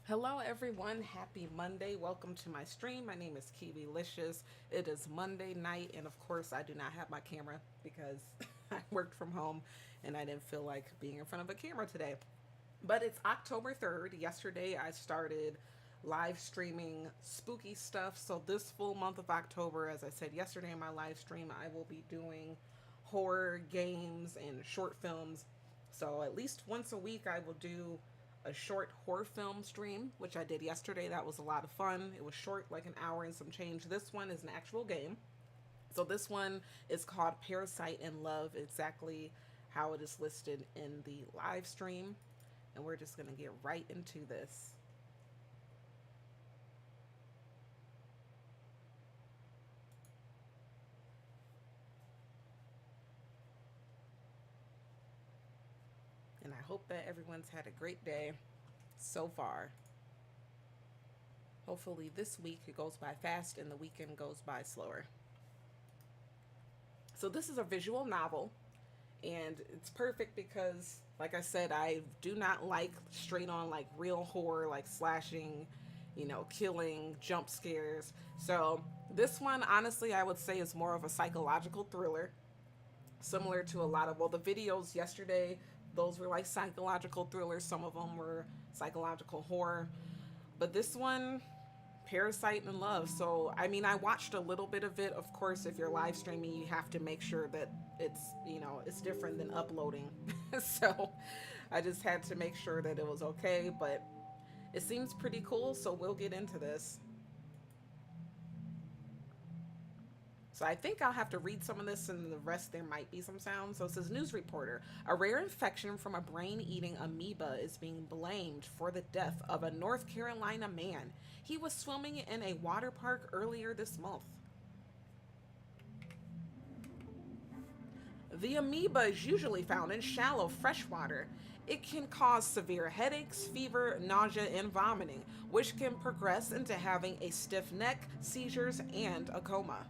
Hello everyone, happy Monday. Welcome to my stream. My name is Kiwiliciouz. It is Monday night, and of course I do not have my camera because I worked from home and I didn't feel like being in front of a camera today. But it's October 3rd. Yesterday I started live streaming spooky stuff. So this full month of October, as I said yesterday in my live stream, I will be doing horror games and short films. So at least once a week I will do a short horror film stream, which I did yesterday. That was a lot of fun. It was short, like an hour and some change. This one is an actual game. So this one is called Parasite in Love, exactly how it is listed in the live stream. And we're just going to get right into this. And I hope that everyone's had a great day so far. Hopefully this week it goes by fast and the weekend goes by slower. So this is a visual novel, and it's perfect because, like I said, I do not like straight on like real horror, like slashing, killing, jump scares. So this one, honestly, I would say is more of a psychological thriller, similar to a lot of, well, the videos yesterday, those were like psychological thrillers. Some of them were psychological horror. But this one, Parasite in Love. So, I mean, I watched a little bit of it. Of course, if you're live streaming, you have to make sure that it's different than uploading. So, I just had to make sure that it was okay. But it seems pretty cool, so we'll get into this. So I think I'll have to read some of this, and the rest there might be some sound. So it says, news reporter, a rare infection from a brain-eating amoeba is being blamed for the death of a North Carolina man. He was swimming in a water park earlier this month. The amoeba is usually found in shallow freshwater. It can cause severe headaches, fever, nausea, and vomiting, which can progress into having a stiff neck, seizures, and a coma.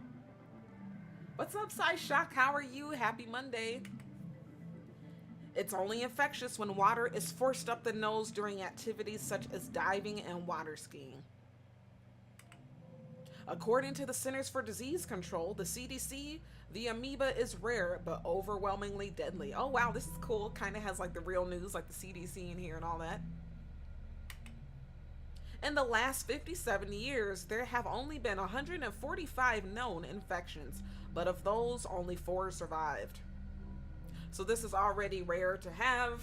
What's up, Sai Shock? How are you? Happy Monday. It's only infectious when water is forced up the nose during activities such as diving and water skiing. According to the Centers for Disease Control, the CDC, the amoeba is rare but overwhelmingly deadly. Oh wow, this is cool. Kind of has like the real news, like the CDC in here and all that. In the last 57 years, there have only been 145 known infections, but of those, only 4 survived. So this is already rare to have,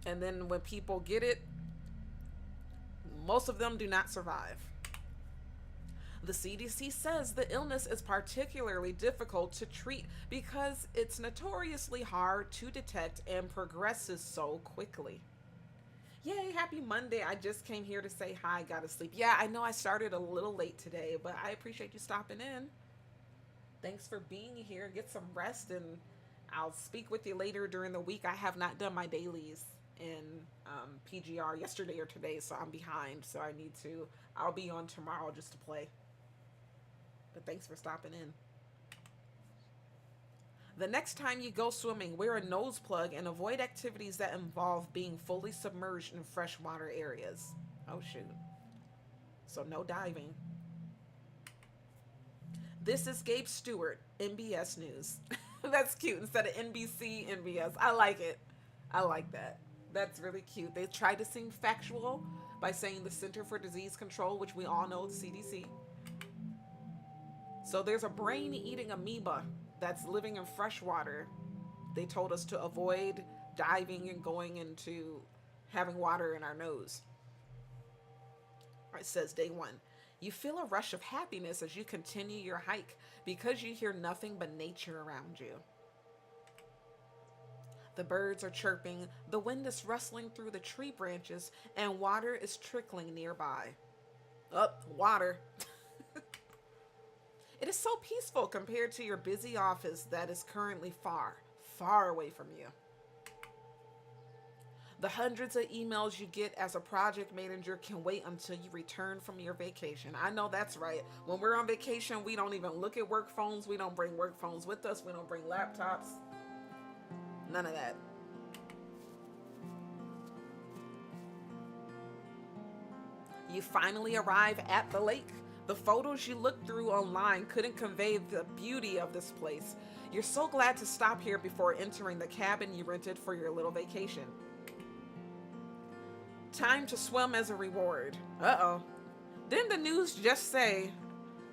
and then when people get it, most of them do not survive. The CDC says the illness is particularly difficult to treat because it's notoriously hard to detect and progresses so quickly. Yay, happy Monday. I just came here to say hi, gotta sleep. Yeah, I know I started a little late today, but I appreciate you stopping in. Thanks for being here. Get some rest, and I'll speak with you later during the week. I have not done my dailies in PGR yesterday or today, so I'm behind. So I'll be on tomorrow just to play. But thanks for stopping in. The next time you go swimming, wear a nose plug and avoid activities that involve being fully submerged in freshwater areas. Oh, shoot. So no diving. This is Gabe Stewart, NBS News. That's cute. Instead of NBC, NBS. I like it. I like that. That's really cute. They tried to seem factual by saying the Center for Disease Control, which we all know, the CDC. So there's a brain-eating amoeba that's living in fresh water. They told us to avoid diving and going into having water in our nose. It says day 1. You feel a rush of happiness as you continue your hike because you hear nothing but nature around you. The birds are chirping, the wind is rustling through the tree branches, and water is trickling nearby. Water. It is so peaceful compared to your busy office that is currently far, far away from you. The hundreds of emails you get as a project manager can wait until you return from your vacation. I know that's right. When we're on vacation, we don't even look at work phones. We don't bring work phones with us. We don't bring laptops. None of that. You finally arrive at the lake. The photos you looked through online couldn't convey the beauty of this place. You're so glad to stop here before entering the cabin you rented for your little vacation. Time to swim as a reward. Didn't the news just say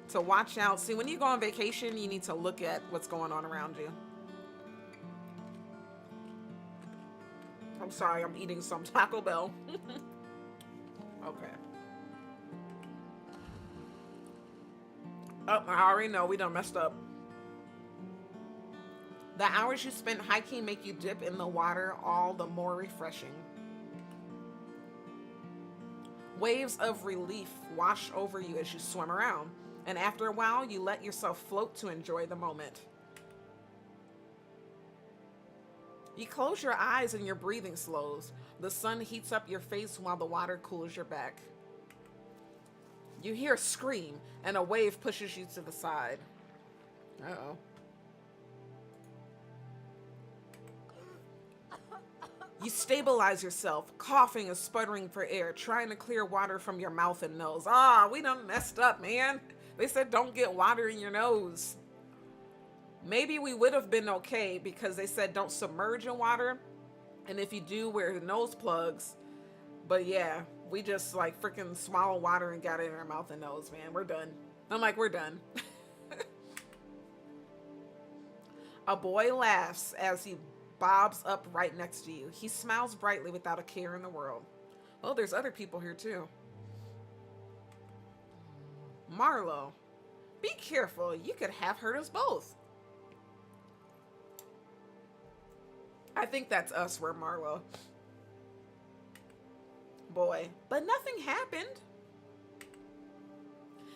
to watch out? See, when you go on vacation, you need to look at what's going on around you. I'm sorry, I'm eating some Taco Bell. Okay. I already know we done messed up. The hours you spent hiking make you dip in the water all the more refreshing. Waves of relief wash over you as you swim around, and after a while, you let yourself float to enjoy the moment. You close your eyes and your breathing slows. The sun heats up your face while the water cools your back. You hear a scream, and a wave pushes you to the side. Uh-oh. You stabilize yourself, coughing and sputtering for air, trying to clear water from your mouth and nose. We done messed up, man. They said don't get water in your nose. Maybe we would have been okay because they said don't submerge in water. And if you do, wear nose plugs. But yeah, we just like freaking swallowed water and got it in our mouth and nose, man. We're done. I'm like, we're done. A boy laughs as he bobs up right next to you. He smiles brightly without a care in the world. Oh, there's other people here too. Marlo, be careful. You could have hurt us both. I think that's us, we're Marlo. Boy, but nothing happened.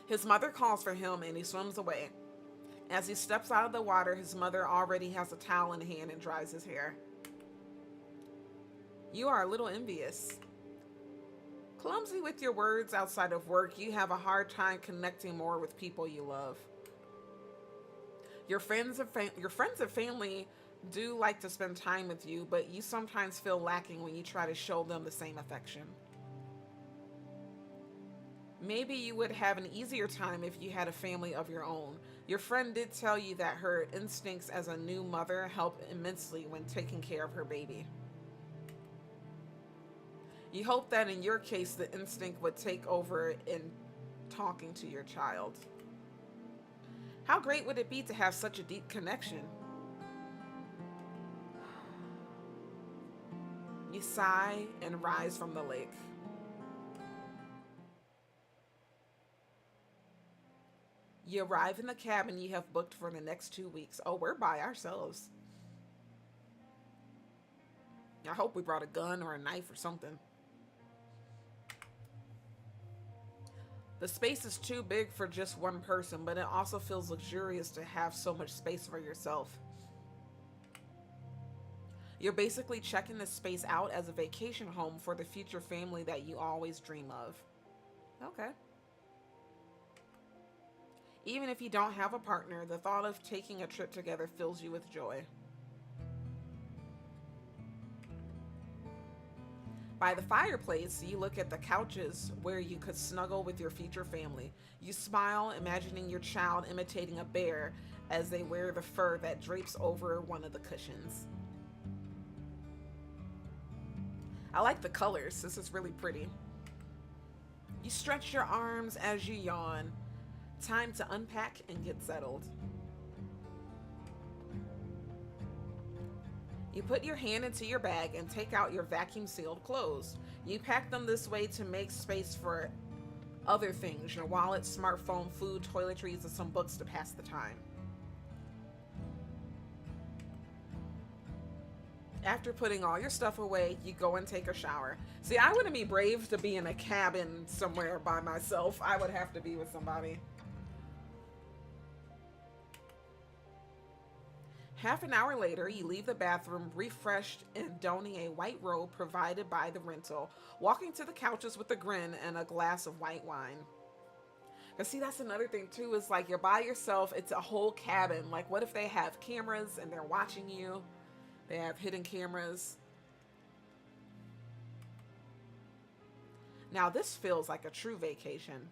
His mother calls for him and he swims away. As he steps out of the water, his mother already has a towel in hand and dries his hair. You are a little envious. Clumsy with your words outside of work, you have a hard time connecting more with people you love. Your friends and family do like to spend time with you, but you sometimes feel lacking when you try to show them the same affection. Maybe you would have an easier time if you had a family of your own. Your friend did tell you that her instincts as a new mother help immensely when taking care of her baby. You hope that in your case, the instinct would take over in talking to your child. How great would it be to have such a deep connection? You sigh and rise from the lake. You arrive in the cabin you have booked for the next 2 weeks. Oh, we're by ourselves. I hope we brought a gun or a knife or something. The space is too big for just one person, but it also feels luxurious to have so much space for yourself. You're basically checking this space out as a vacation home for the future family that you always dream of. Okay. Even if you don't have a partner, the thought of taking a trip together fills you with joy. By the fireplace, you look at the couches where you could snuggle with your future family. You smile, imagining your child imitating a bear as they wear the fur that drapes over one of the cushions. I like the colors. This is really pretty. You stretch your arms as you yawn. Time to unpack and get settled. You put your hand into your bag and take out your vacuum sealed clothes. You pack them this way to make space for other things, your wallet, smartphone, food, toiletries, and some books to pass the time. After putting all your stuff away, you go and take a shower. See, I wouldn't be brave to be in a cabin somewhere by myself. I would have to be with somebody. Half an hour later, you leave the bathroom refreshed and donning a white robe provided by the rental, walking to the couches with a grin and a glass of white wine. And see, that's another thing too, is like you're by yourself, it's a whole cabin. Like what if they have cameras and they're watching you? They have hidden cameras. Now this feels like a true vacation.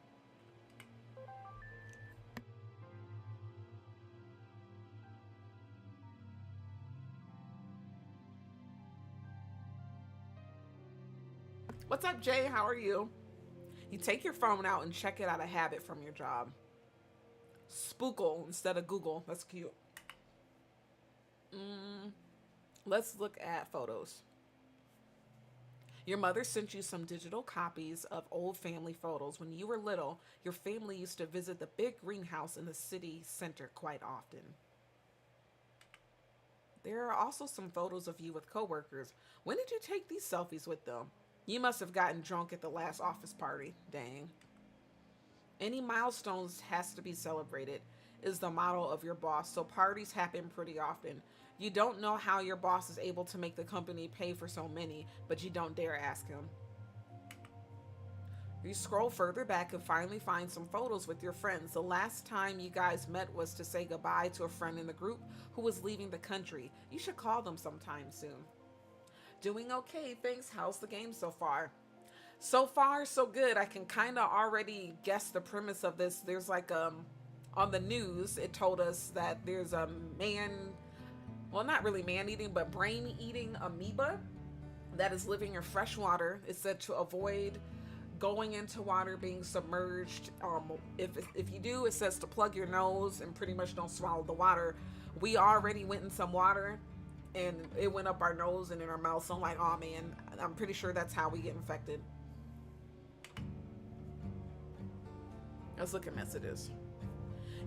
What's up, Jay? How are you? You take your phone out and check it out of habit from your job. Spookle instead of Google. That's cute. Let's look at photos. Your mother sent you some digital copies of old family photos. When you were little, your family used to visit the big greenhouse in the city center quite often. There are also some photos of you with coworkers. When did you take these selfies with them? You must have gotten drunk at the last office party. Dang. Any milestones has to be celebrated is the motto of your boss, so parties happen pretty often. You don't know how your boss is able to make the company pay for so many, but you don't dare ask him. You scroll further back and finally find some photos with your friends. The last time you guys met was to say goodbye to a friend in the group who was leaving the country. You should call them sometime soon. Doing okay, thanks. How's the game so far? So far, so good. I can kind of already guess the premise of this. There's like, on the news, it told us that there's a man, well, not really man-eating, but brain-eating amoeba that is living in fresh water. It's said to avoid going into water, being submerged. If you do, it says to plug your nose and pretty much don't swallow the water. We already went in some water and it went up our nose and in our mouth. So I'm like, oh man, I'm pretty sure that's how we get infected. Let's look at messages.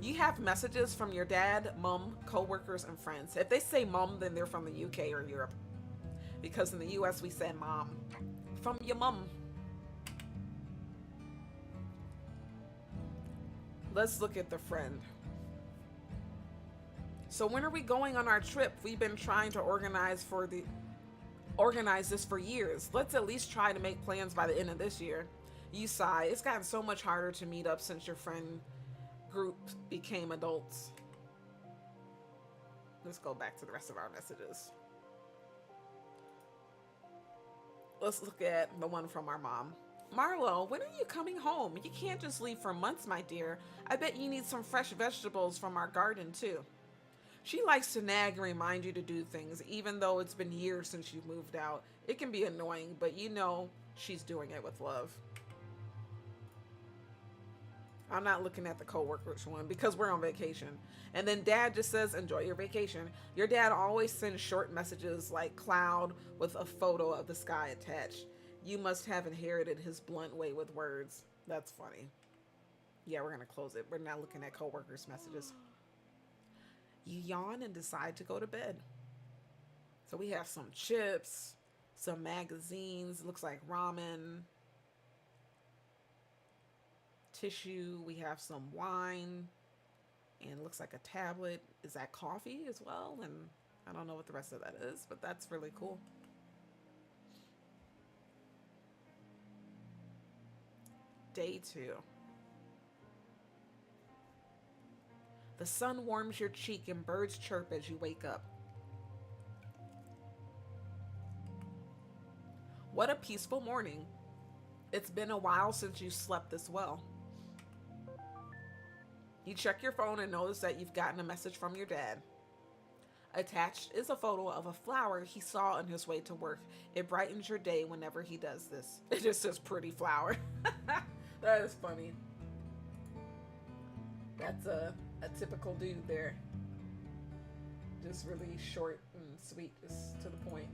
You have messages from your dad, mom, co-workers, and friends. If they say mom, then they're from the UK or Europe. Because in the US, we say mom. From your mom. Let's look at the friend. So when are we going on our trip? We've been trying to organize this for years. Let's at least try to make plans by the end of this year. You sigh. It's gotten so much harder to meet up since your friend group became adults. Let's go back to the rest of our messages. Let's look at the one from our mom. Marlo, when are you coming home? You can't just leave for months, my dear. I bet you need some fresh vegetables from our garden, too. She likes to nag and remind you to do things, even though it's been years since you moved out. It can be annoying, but you know she's doing it with love. I'm not looking at the co-workers one because we're on vacation. And then dad just says, enjoy your vacation. Your dad always sends short messages like cloud with a photo of the sky attached. You must have inherited his blunt way with words. That's funny. Yeah, we're going to close it. We're not looking at co-workers messages. You yawn and decide to go to bed. So we have some chips, some magazines, looks like ramen, tissue. We have some wine and looks like a tablet. Is that coffee as well? And I don't know what the rest of that is, but that's really cool. Day 2. The sun warms your cheek and birds chirp as you wake up. What a peaceful morning. It's been a while since you slept this well. You check your phone and notice that you've gotten a message from your dad. Attached is a photo of a flower he saw on his way to work. It brightens your day whenever he does this. It just says pretty flower. That is funny. That's a typical dude there. Just really short and sweet, just to the point.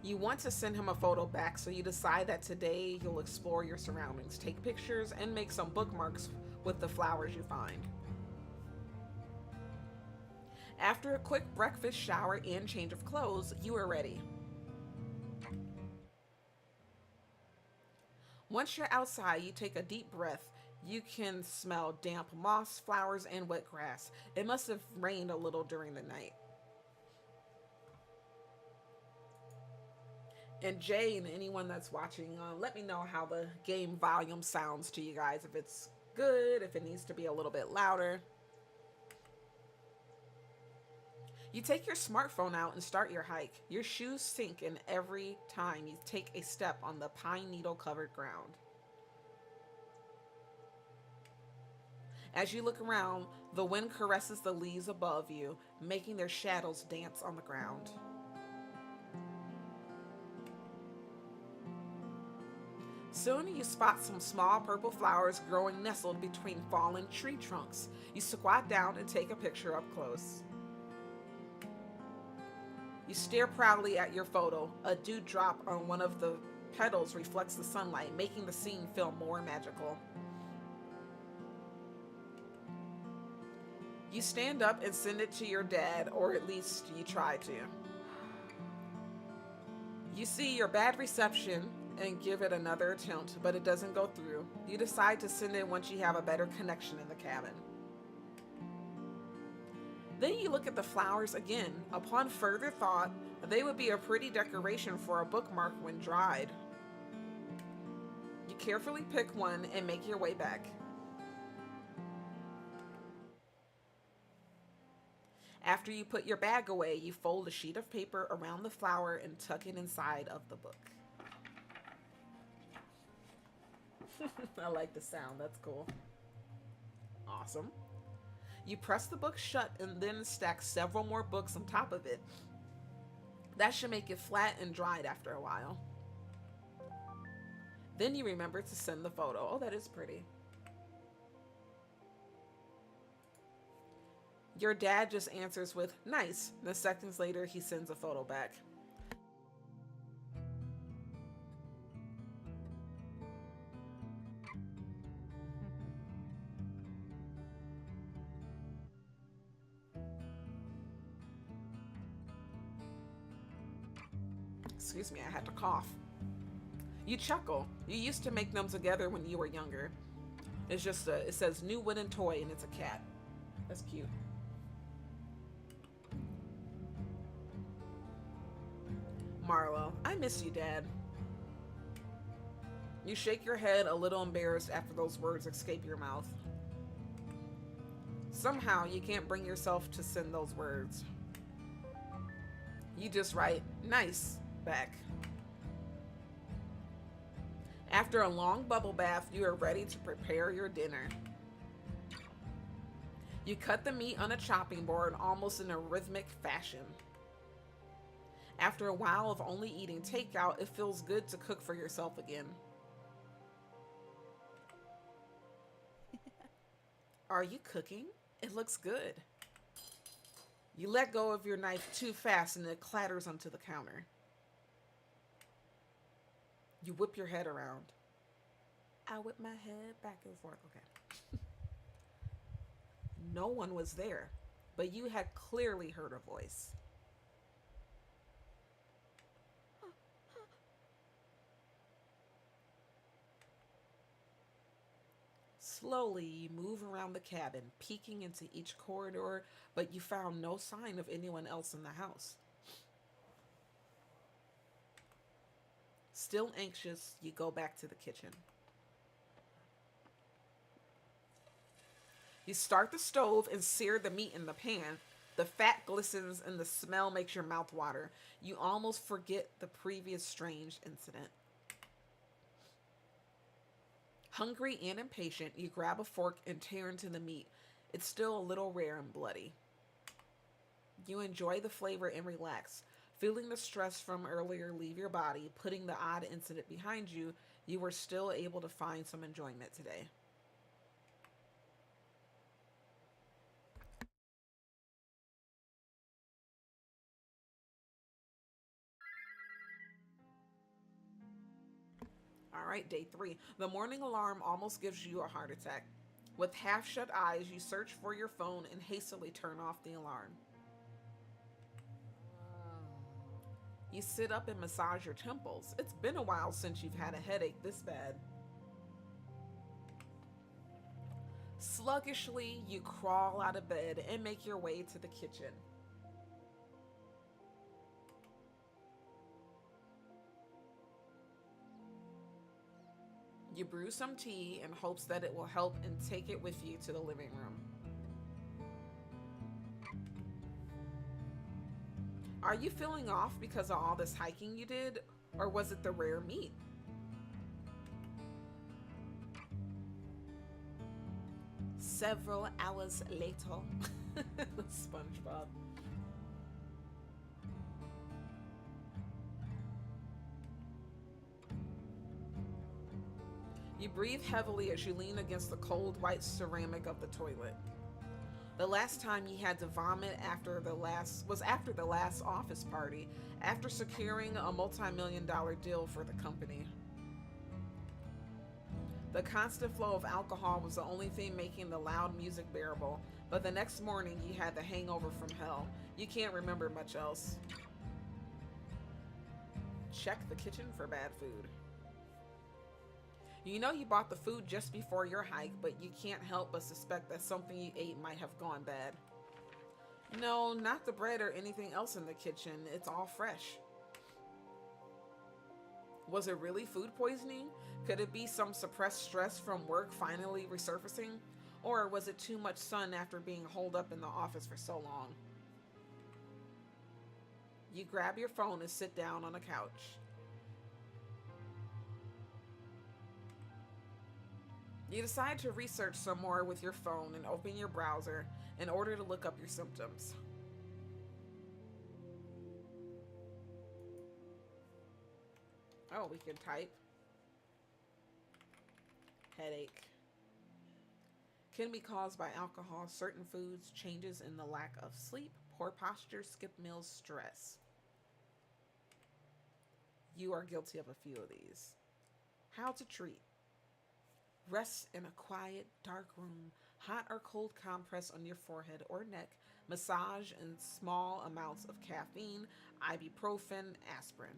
You want to send him a photo back, so you decide that today you'll explore your surroundings, take pictures, and make some bookmarks with the flowers you find. After a quick breakfast, shower, and change of clothes, you are ready. Once you're outside, you take a deep breath. You can smell damp moss, flowers, and wet grass. It must have rained a little during the night. And Jay and anyone that's watching, let me know how the game volume sounds to you guys. If it's good, if it needs to be a little bit louder. You take your smartphone out and start your hike. Your shoes sink in every time you take a step on the pine needle covered ground. As you look around, the wind caresses the leaves above you, making their shadows dance on the ground. Soon you spot some small purple flowers growing nestled between fallen tree trunks. You squat down and take a picture up close. You stare proudly at your photo. A dewdrop on one of the petals reflects the sunlight, making the scene feel more magical. You stand up and send it to your dad, or at least you try to. You see your bad reception and give it another attempt, but it doesn't go through. You decide to send it once you have a better connection in the cabin. Then you look at the flowers again. Upon further thought, they would be a pretty decoration for a bookmark when dried. You carefully pick one and make your way back. After you put your bag away, you fold a sheet of paper around the flower and tuck it inside of the book. I like the sound. That's cool. Awesome. You press the book shut and then stack several more books on top of it. That should make it flat and dried after a while. Then you remember to send the photo. Oh, that is pretty. Your dad just answers with, "Nice." Then seconds later, he sends a photo back. Excuse me, I had to cough. You chuckle. You used to make them together when you were younger. It's just it says new wooden toy and it's a cat. That's cute. Marlo, I miss you, Dad. You shake your head, a little embarrassed after those words escape your mouth. Somehow you can't bring yourself to send those words. You just write, "Nice," back. After a long bubble bath, you are ready to prepare your dinner. You cut the meat on a chopping board almost in a rhythmic fashion. After a while of only eating takeout, it feels good to cook for yourself again. Are you cooking? It looks good. You let go of your knife too fast and it clatters onto the counter. You whip your head around. I whip my head back and forth. Okay. No one was there, but you had clearly heard a voice. Slowly, you move around the cabin, peeking into each corridor, but you found no sign of anyone else in the house. Still anxious, you go back to the kitchen. You start the stove and sear the meat in the pan. The fat glistens and the smell makes your mouth water. You almost forget the previous strange incident. Hungry and impatient, you grab a fork and tear into the meat. It's still a little rare and bloody. You enjoy the flavor and relax. Feeling the stress from earlier leave your body, putting the odd incident behind you, you were still able to find some enjoyment today. All right, day 3. The morning alarm almost gives you a heart attack. With half shut eyes, you search for your phone and hastily turn off the alarm. You sit up and massage your temples. It's been a while since you've had a headache this bad. Sluggishly, you crawl out of bed and make your way to the kitchen. You brew some tea in hopes that it will help and take it with you to the living room. Are you feeling off because of all this hiking you did, or was it the rare meat? Several hours later. SpongeBob. You breathe heavily as you lean against the cold white ceramic of the toilet. The last time you had to vomit was after the last office party, after securing a multi-million-dollar deal for the company. The constant flow of alcohol was the only thing making the loud music bearable, but the next morning you had the hangover from hell. You can't remember much else. Check the kitchen for bad food. You know you bought the food just before your hike, but you can't help but suspect that something you ate might have gone bad. No, not the bread or anything else in the kitchen. It's all fresh. Was it really food poisoning? Could it be some suppressed stress from work finally resurfacing? Or was it too much sun after being holed up in the office for so long? You grab your phone and sit down on a couch. You decide to research some more with your phone and open your browser in order to look up your symptoms. Oh, we can type. Headache. Can be caused by alcohol, certain foods, changes in the lack of sleep, poor posture, skip meals, stress. You are guilty of a few of these. How to treat. Rest in a quiet, dark room. Hot or cold compress on your forehead or neck. Massage in small amounts of caffeine, ibuprofen, aspirin.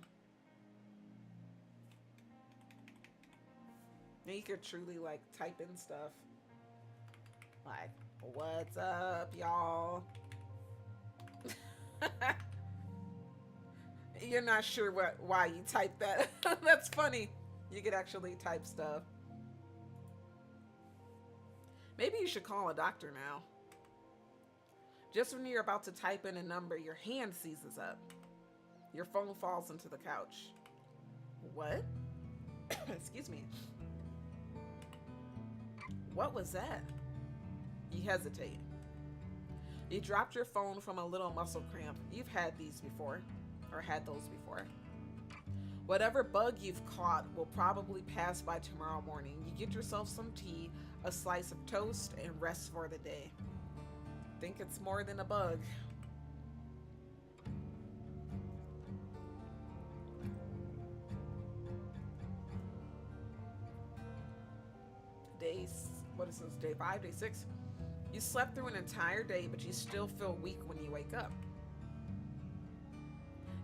Now you could truly like type in stuff. Like, what's up, y'all? You're not sure why you typed that. That's funny. You could actually type stuff. Maybe you should call a doctor now. Just when you're about to type in a number, your hand seizes up. Your phone falls into the couch. What? Excuse me. What was that? You hesitate. You dropped your phone from a little muscle cramp. You've had these before, or had those before. Whatever bug you've caught will probably pass by tomorrow morning. You get yourself some tea, a slice of toast, and rest for the day. Think it's more than a bug. What is this, day 5, day 6? You slept through an entire day, but you still feel weak when you wake up.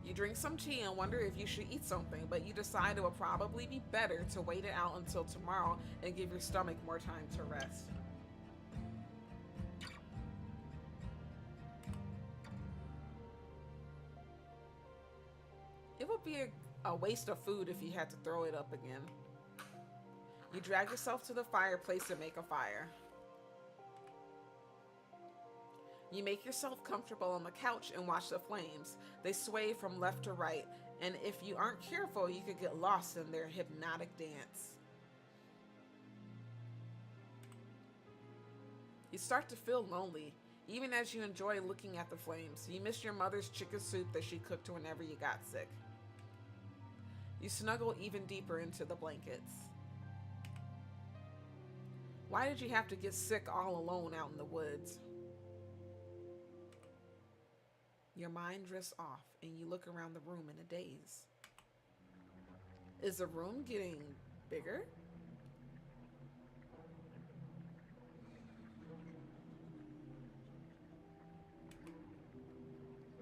You drink some tea and wonder if you should eat something, but you decide it will probably be better to wait it out until tomorrow and give your stomach more time to rest. It would be a waste of food if you had to throw it up again. You drag yourself to the fireplace and make a fire. You make yourself comfortable on the couch and watch the flames. They sway from left to right, and if you aren't careful, you could get lost in their hypnotic dance. You start to feel lonely, even as you enjoy looking at the flames. You miss your mother's chicken soup that she cooked whenever you got sick. You snuggle even deeper into the blankets. Why did you have to get sick all alone out in the woods? Your mind drifts off and you look around the room in a daze. Is the room getting bigger?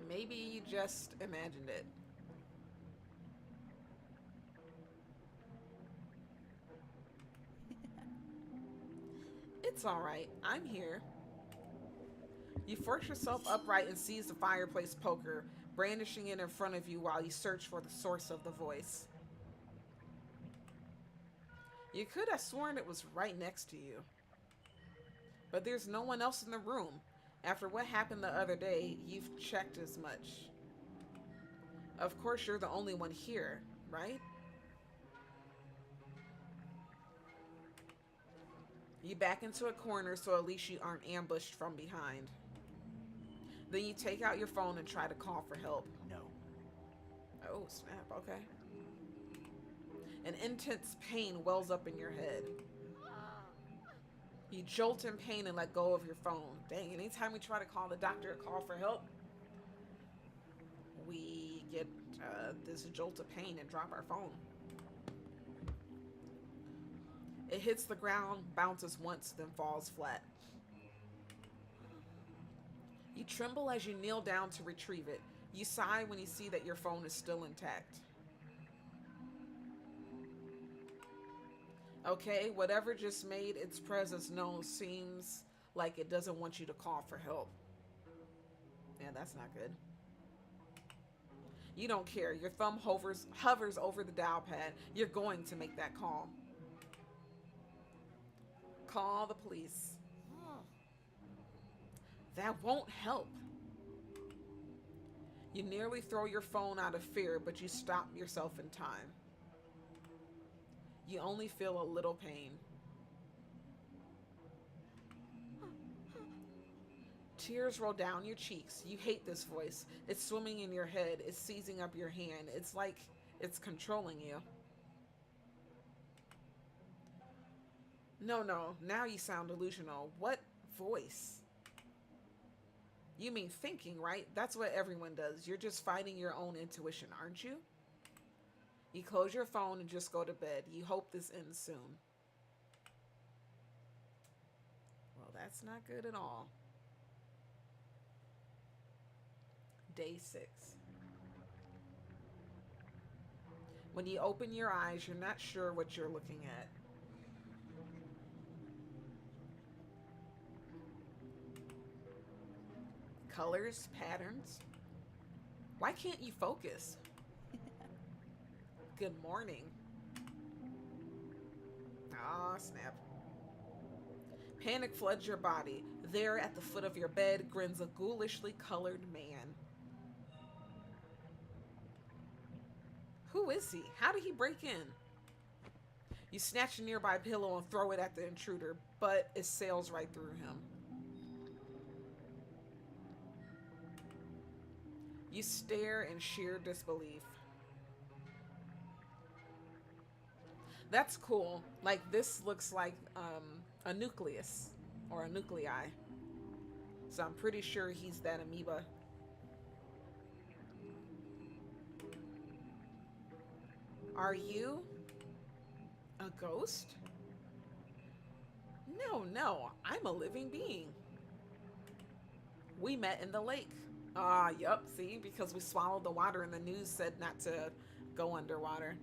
Maybe you just imagined it. It's all right. I'm here. You force yourself upright and seize the fireplace poker, brandishing it in front of you while you search for the source of the voice. You could have sworn it was right next to you. But there's no one else in the room. After what happened the other day, you've checked as much. Of course, you're the only one here, right? You back into a corner so at least you aren't ambushed from behind. Then you take out your phone and try to call for help. No. Oh, snap, okay. An intense pain wells up in your head. You jolt in pain and let go of your phone. Dang, anytime we try to call the doctor or call for help, we get this jolt of pain and drop our phone. It hits the ground, bounces once, then falls flat. You tremble as you kneel down to retrieve it. You sigh when you see that your phone is still intact. Okay, whatever just made its presence known seems like it doesn't want you to call for help. Yeah, that's not good. You don't care. Your thumb hovers over the dial pad. You're going to make that call. Call the police. That won't help. You nearly throw your phone out of fear, but you stop yourself in time. You only feel a little pain. Tears roll down your cheeks. You hate this voice. It's swimming in your head. It's seizing up your hand. It's like it's controlling you. No, now you sound delusional. What voice? You mean thinking, right? That's what everyone does. You're just fighting your own intuition, aren't you? You close your phone and just go to bed. You hope this ends soon. Well, that's not good at all. Day 6. When you open your eyes, you're not sure what you're looking at. Colors, patterns. Why can't you focus? Good morning. Ah, snap. Panic floods your body. There at the foot of your bed grins a ghoulishly colored man. Who is he? How did he break in? You snatch a nearby pillow and throw it at the intruder, but it sails right through him. You stare in sheer disbelief. That's cool. Like, this looks like a nucleus or a nuclei. So I'm pretty sure he's that amoeba. Are you a ghost? No, I'm a living being. We met in the lake. Yup, see, because we swallowed the water and the news said not to go underwater.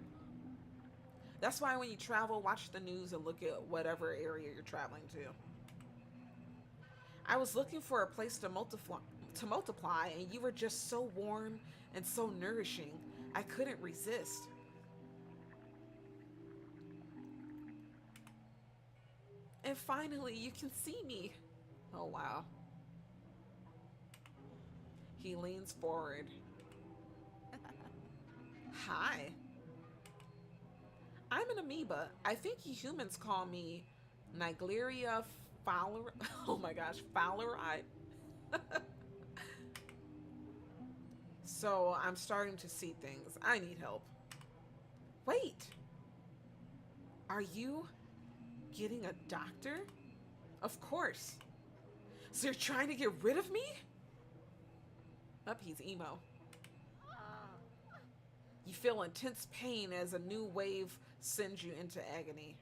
That's why when you travel, watch the news and look at whatever area you're traveling to. I was looking for a place to multiply, and you were just so warm and so nourishing. I couldn't resist. And finally, you can see me. Oh, wow. He leans forward. Hi. I'm an amoeba. I think you humans call me Nigleria Fowler. Oh my gosh, Fowleri. So I'm starting to see things. I need help. Wait. Are you getting a doctor? Of course. So you're trying to get rid of me? Up, he's emo. You feel intense pain as a new wave sends you into agony.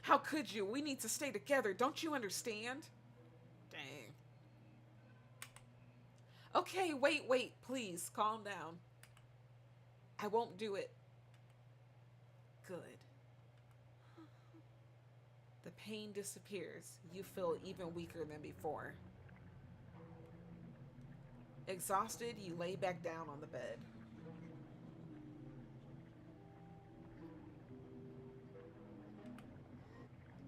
How could you? We need to stay together. Don't you understand? Dang. Okay, wait, please, calm down. I won't do it. Good. The pain disappears. You feel even weaker than before. Exhausted, you lay back down on the bed.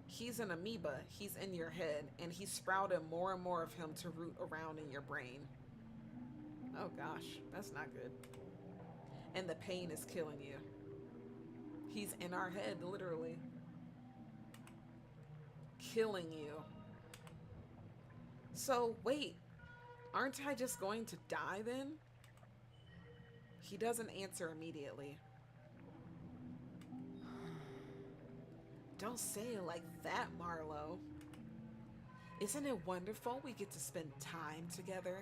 He's an amoeba. He's in your head, and he's sprouted more and more of him to root around in your brain. Oh gosh, that's not good. And the pain is killing you. He's in our head, literally. Killing you. So, wait. Aren't I just going to die then? He doesn't answer immediately. Don't say it like that, Marlo. Isn't it wonderful we get to spend time together?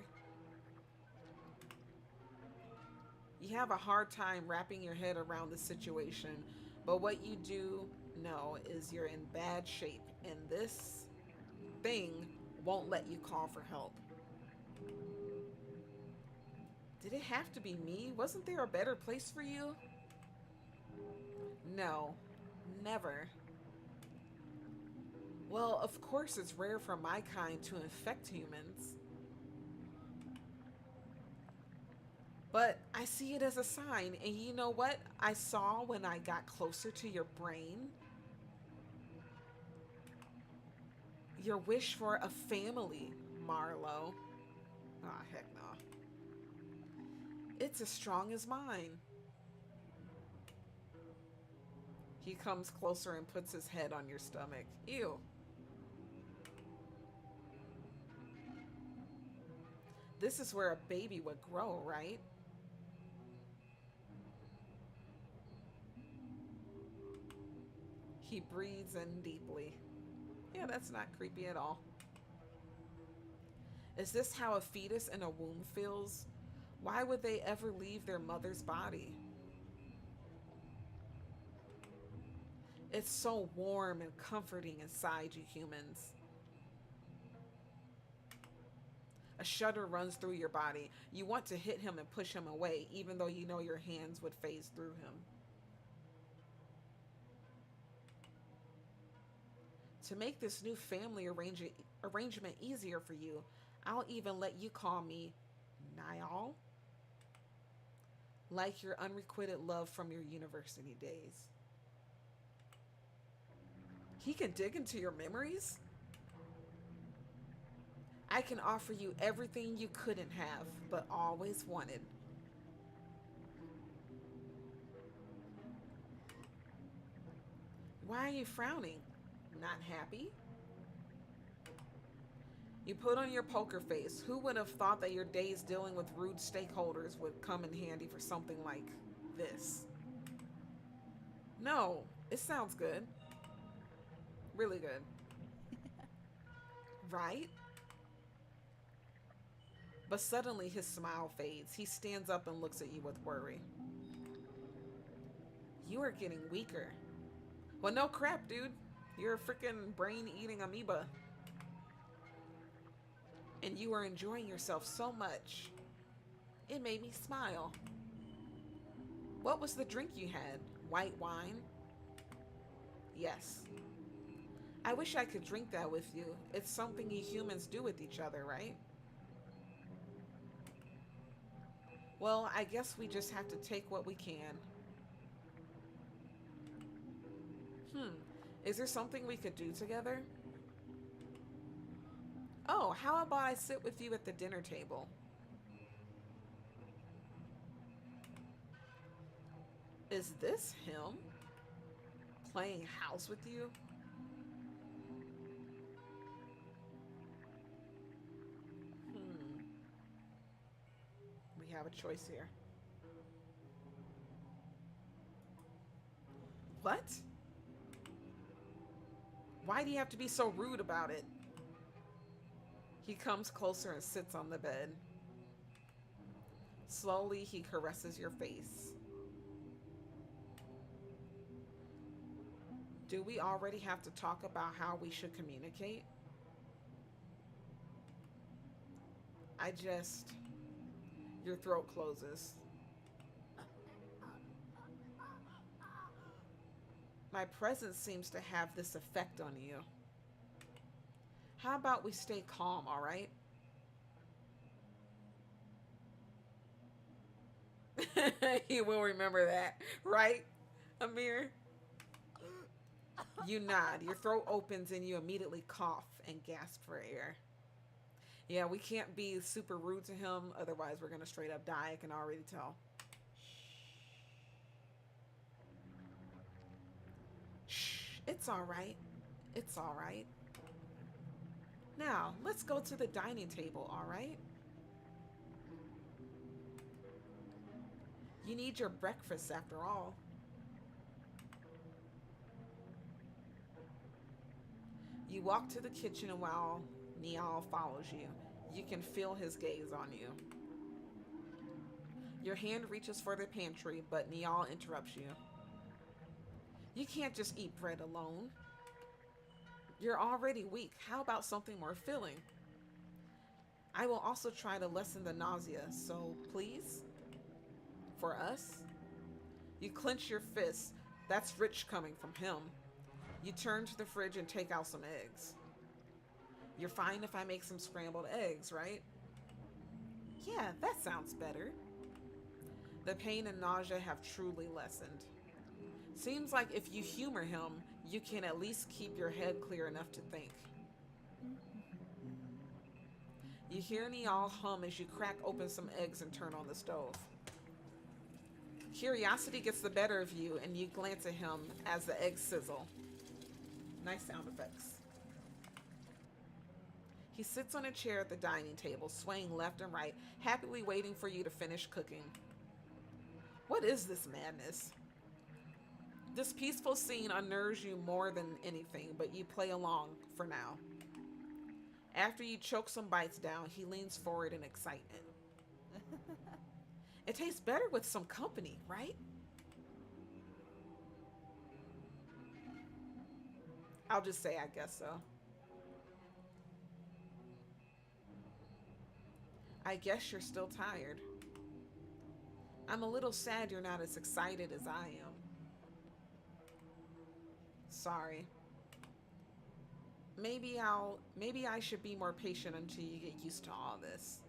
You have a hard time wrapping your head around the situation, but what you do know is you're in bad shape, and this thing won't let you call for help. Did it have to be me? Wasn't there a better place for you? No, never. Well, of course it's rare for my kind to infect humans. But I see it as a sign, and you know what I saw when I got closer to your brain? Your wish for a family, Marlo. Ah, heck no. It's as strong as mine. He comes closer and puts his head on your stomach. Ew. This is where a baby would grow, right? He breathes in deeply. Yeah, that's not creepy at all. Is this how a fetus in a womb feels? Why would they ever leave their mother's body? It's so warm and comforting inside you humans. A shudder runs through your body. You want to hit him and push him away, even though you know your hands would phase through him. To make this new family arrangement easier for you, I'll even let you call me Niall, like your unrequited love from your university days. He can dig into your memories? I can offer you everything you couldn't have, but always wanted. Why are you frowning? Not happy? You put on your poker face. Who would have thought that your days dealing with rude stakeholders would come in handy for something like this? No, it sounds good. Really good. Right? But suddenly his smile fades. He stands up and looks at you with worry. You are getting weaker. Well, no crap, dude. You're a freaking brain-eating amoeba. And you are enjoying yourself so much. It made me smile. What was the drink you had? White wine? Yes. I wish I could drink that with you. It's something you humans do with each other, right? Well, I guess we just have to take what we can. Is there something we could do together? Oh, how about I sit with you at the dinner table? Is this him playing house with you? Hmm. We have a choice here. What? Why do you have to be so rude about it? He comes closer and sits on the bed. Slowly, he caresses your face. Do we already have to talk about how we should communicate? I just. Your throat closes. My presence seems to have this effect on you. How about we stay calm, alright? He will remember that, right, Amir? You nod. Your throat opens and you immediately cough and gasp for air. Yeah, we can't be super rude to him, otherwise we're gonna straight up die. I can already tell. Shh, it's alright. It's alright. Now, let's go to the dining table, alright? You need your breakfast after all. You walk to the kitchen and while Niall follows you, you can feel his gaze on you. Your hand reaches for the pantry, but Niall interrupts you. You can't just eat bread alone. You're already weak. How about something more filling? I will also try to lessen the nausea, so please? For us? You clench your fists. That's rich coming from him. You turn to the fridge and take out some eggs. You're fine if I make some scrambled eggs, right? Yeah, that sounds better. The pain and nausea have truly lessened. Seems like if you humor him, you can at least keep your head clear enough to think. You hear Niall hum as you crack open some eggs and turn on the stove. Curiosity gets the better of you and you glance at him as the eggs sizzle. Nice sound effects. He sits on a chair at the dining table, swaying left and right, happily waiting for you to finish cooking. What is this madness? This peaceful scene unnerves you more than anything, but you play along for now. After you choke some bites down, he leans forward in excitement. It tastes better with some company, right? I'll just say I guess so. I guess you're still tired. I'm a little sad you're not as excited as I am. Sorry. Maybe I should be more patient until you get used to all this.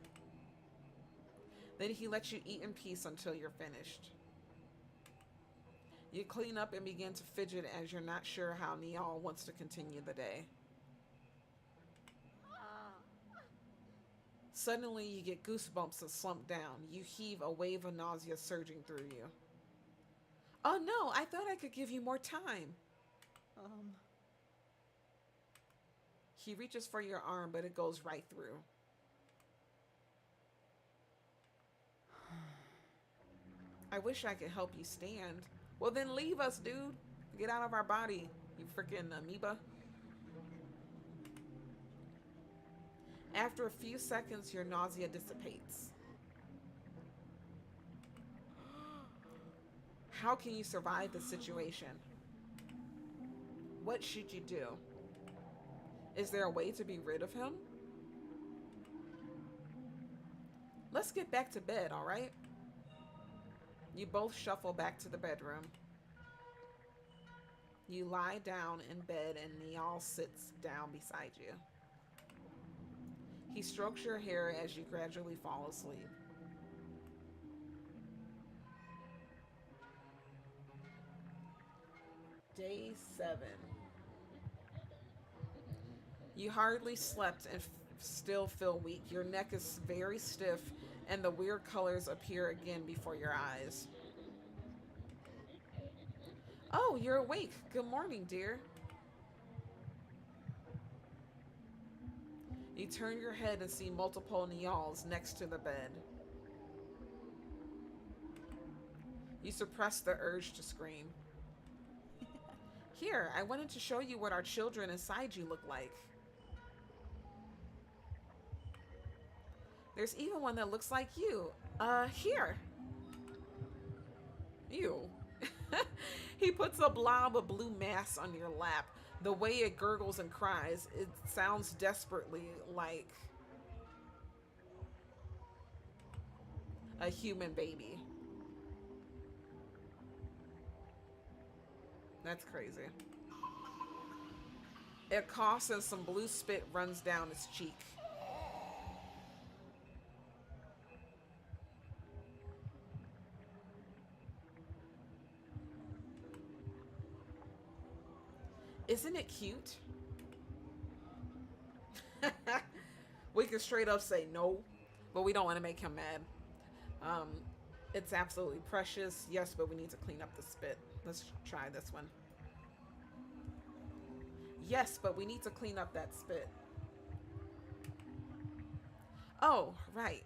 Then he lets you eat in peace until you're finished. You clean up and begin to fidget as you're not sure how Niall wants to continue the day. Suddenly, you get goosebumps and slump down. You heave, a wave of nausea surging through you. Oh no, I thought I could give you more time. He reaches for your arm, but it goes right through. I wish I could help you stand. Well, then leave us, dude. Get out of our body, you freaking amoeba. After a few seconds, your nausea dissipates. How can you survive the situation? What should you do? Is there a way to be rid of him? Let's get back to bed, alright? You both shuffle back to the bedroom. You lie down in bed and Niall sits down beside you. He strokes your hair as you gradually fall asleep. Day 7. You hardly slept and still feel weak. Your neck is very stiff, and the weird colors appear again before your eyes. Oh, you're awake. Good morning, dear. You turn your head and see multiple Nials next to the bed. You suppress the urge to scream. Here, I wanted to show you what our children inside you look like. There's even one that looks like you. Here. Ew. He puts a blob of blue mass on your lap. The way it gurgles and cries, it sounds desperately like a human baby. That's crazy. It coughs and some blue spit runs down its cheek. Isn't it cute? We can straight up say no, but we don't want to make him mad. It's absolutely precious. Yes, but we need to clean up the spit. Let's try this one. Yes, but we need to clean up that spit. Oh, right.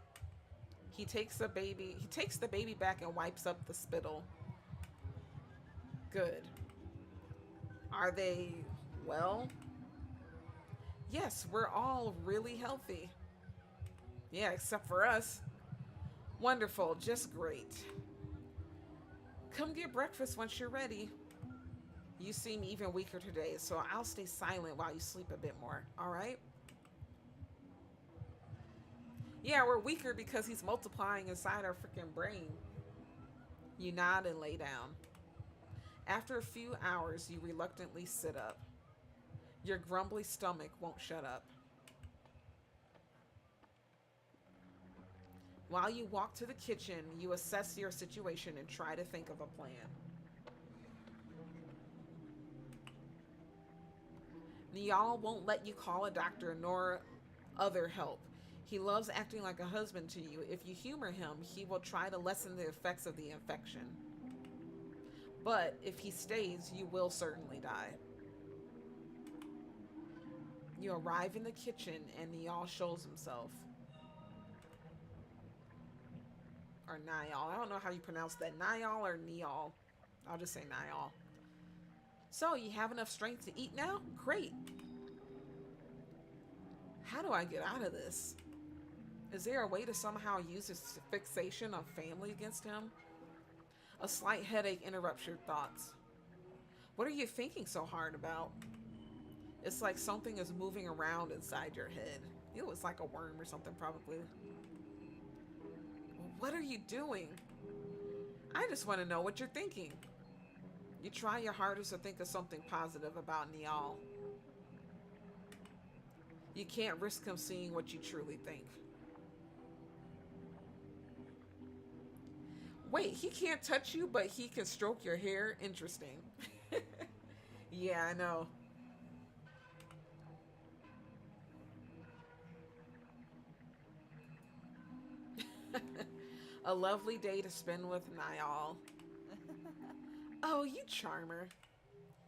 He takes the baby back and wipes up the spittle. Good. Are they well? Yes, we're all really healthy. Yeah, except for us. Wonderful, just great. Come get breakfast once you're ready. You seem even weaker today, so I'll stay silent while you sleep a bit more, alright? Yeah, we're weaker because he's multiplying inside our freaking brain. You nod and lay down. After a few hours, you reluctantly sit up. Your grumbly stomach won't shut up. While you walk to the kitchen, you assess your situation and try to think of a plan. Niall won't let you call a doctor nor other help. He loves acting like a husband to you. If you humor him, he will try to lessen the effects of the infection. But if he stays, you will certainly die. You arrive in the kitchen and Niall shows himself. Or Niall. I don't know how you pronounce that. Niall or Niall. I'll just say Niall. So, you have enough strength to eat now? Great. How do I get out of this? Is there a way to somehow use his fixation on family against him? A slight headache interrupts your thoughts. What are you thinking so hard about? It's like something is moving around inside your head. It was like a worm or something, probably. What are you doing? I just want to know what you're thinking. You try your hardest to think of something positive about Niall. You can't risk him seeing what you truly think. Wait, he can't touch you, but he can stroke your hair? Interesting. Yeah, I know. A lovely day to spend with Niall. Oh, you charmer.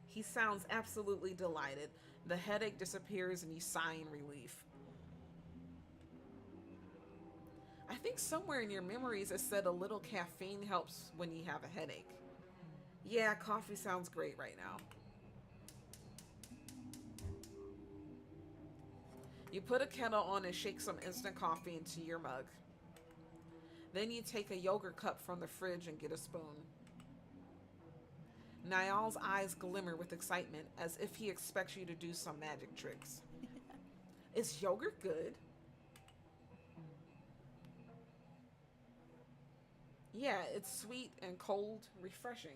He sounds absolutely delighted. The headache disappears and you sigh in relief. I think somewhere in your memories it said a little caffeine helps when you have a headache. Yeah, coffee sounds great right now. You put a kettle on and shake some instant coffee into your mug. Then you take a yogurt cup from the fridge and get a spoon. Niall's eyes glimmer with excitement as if he expects you to do some magic tricks. Is yogurt good? Yeah, it's sweet and cold, refreshing.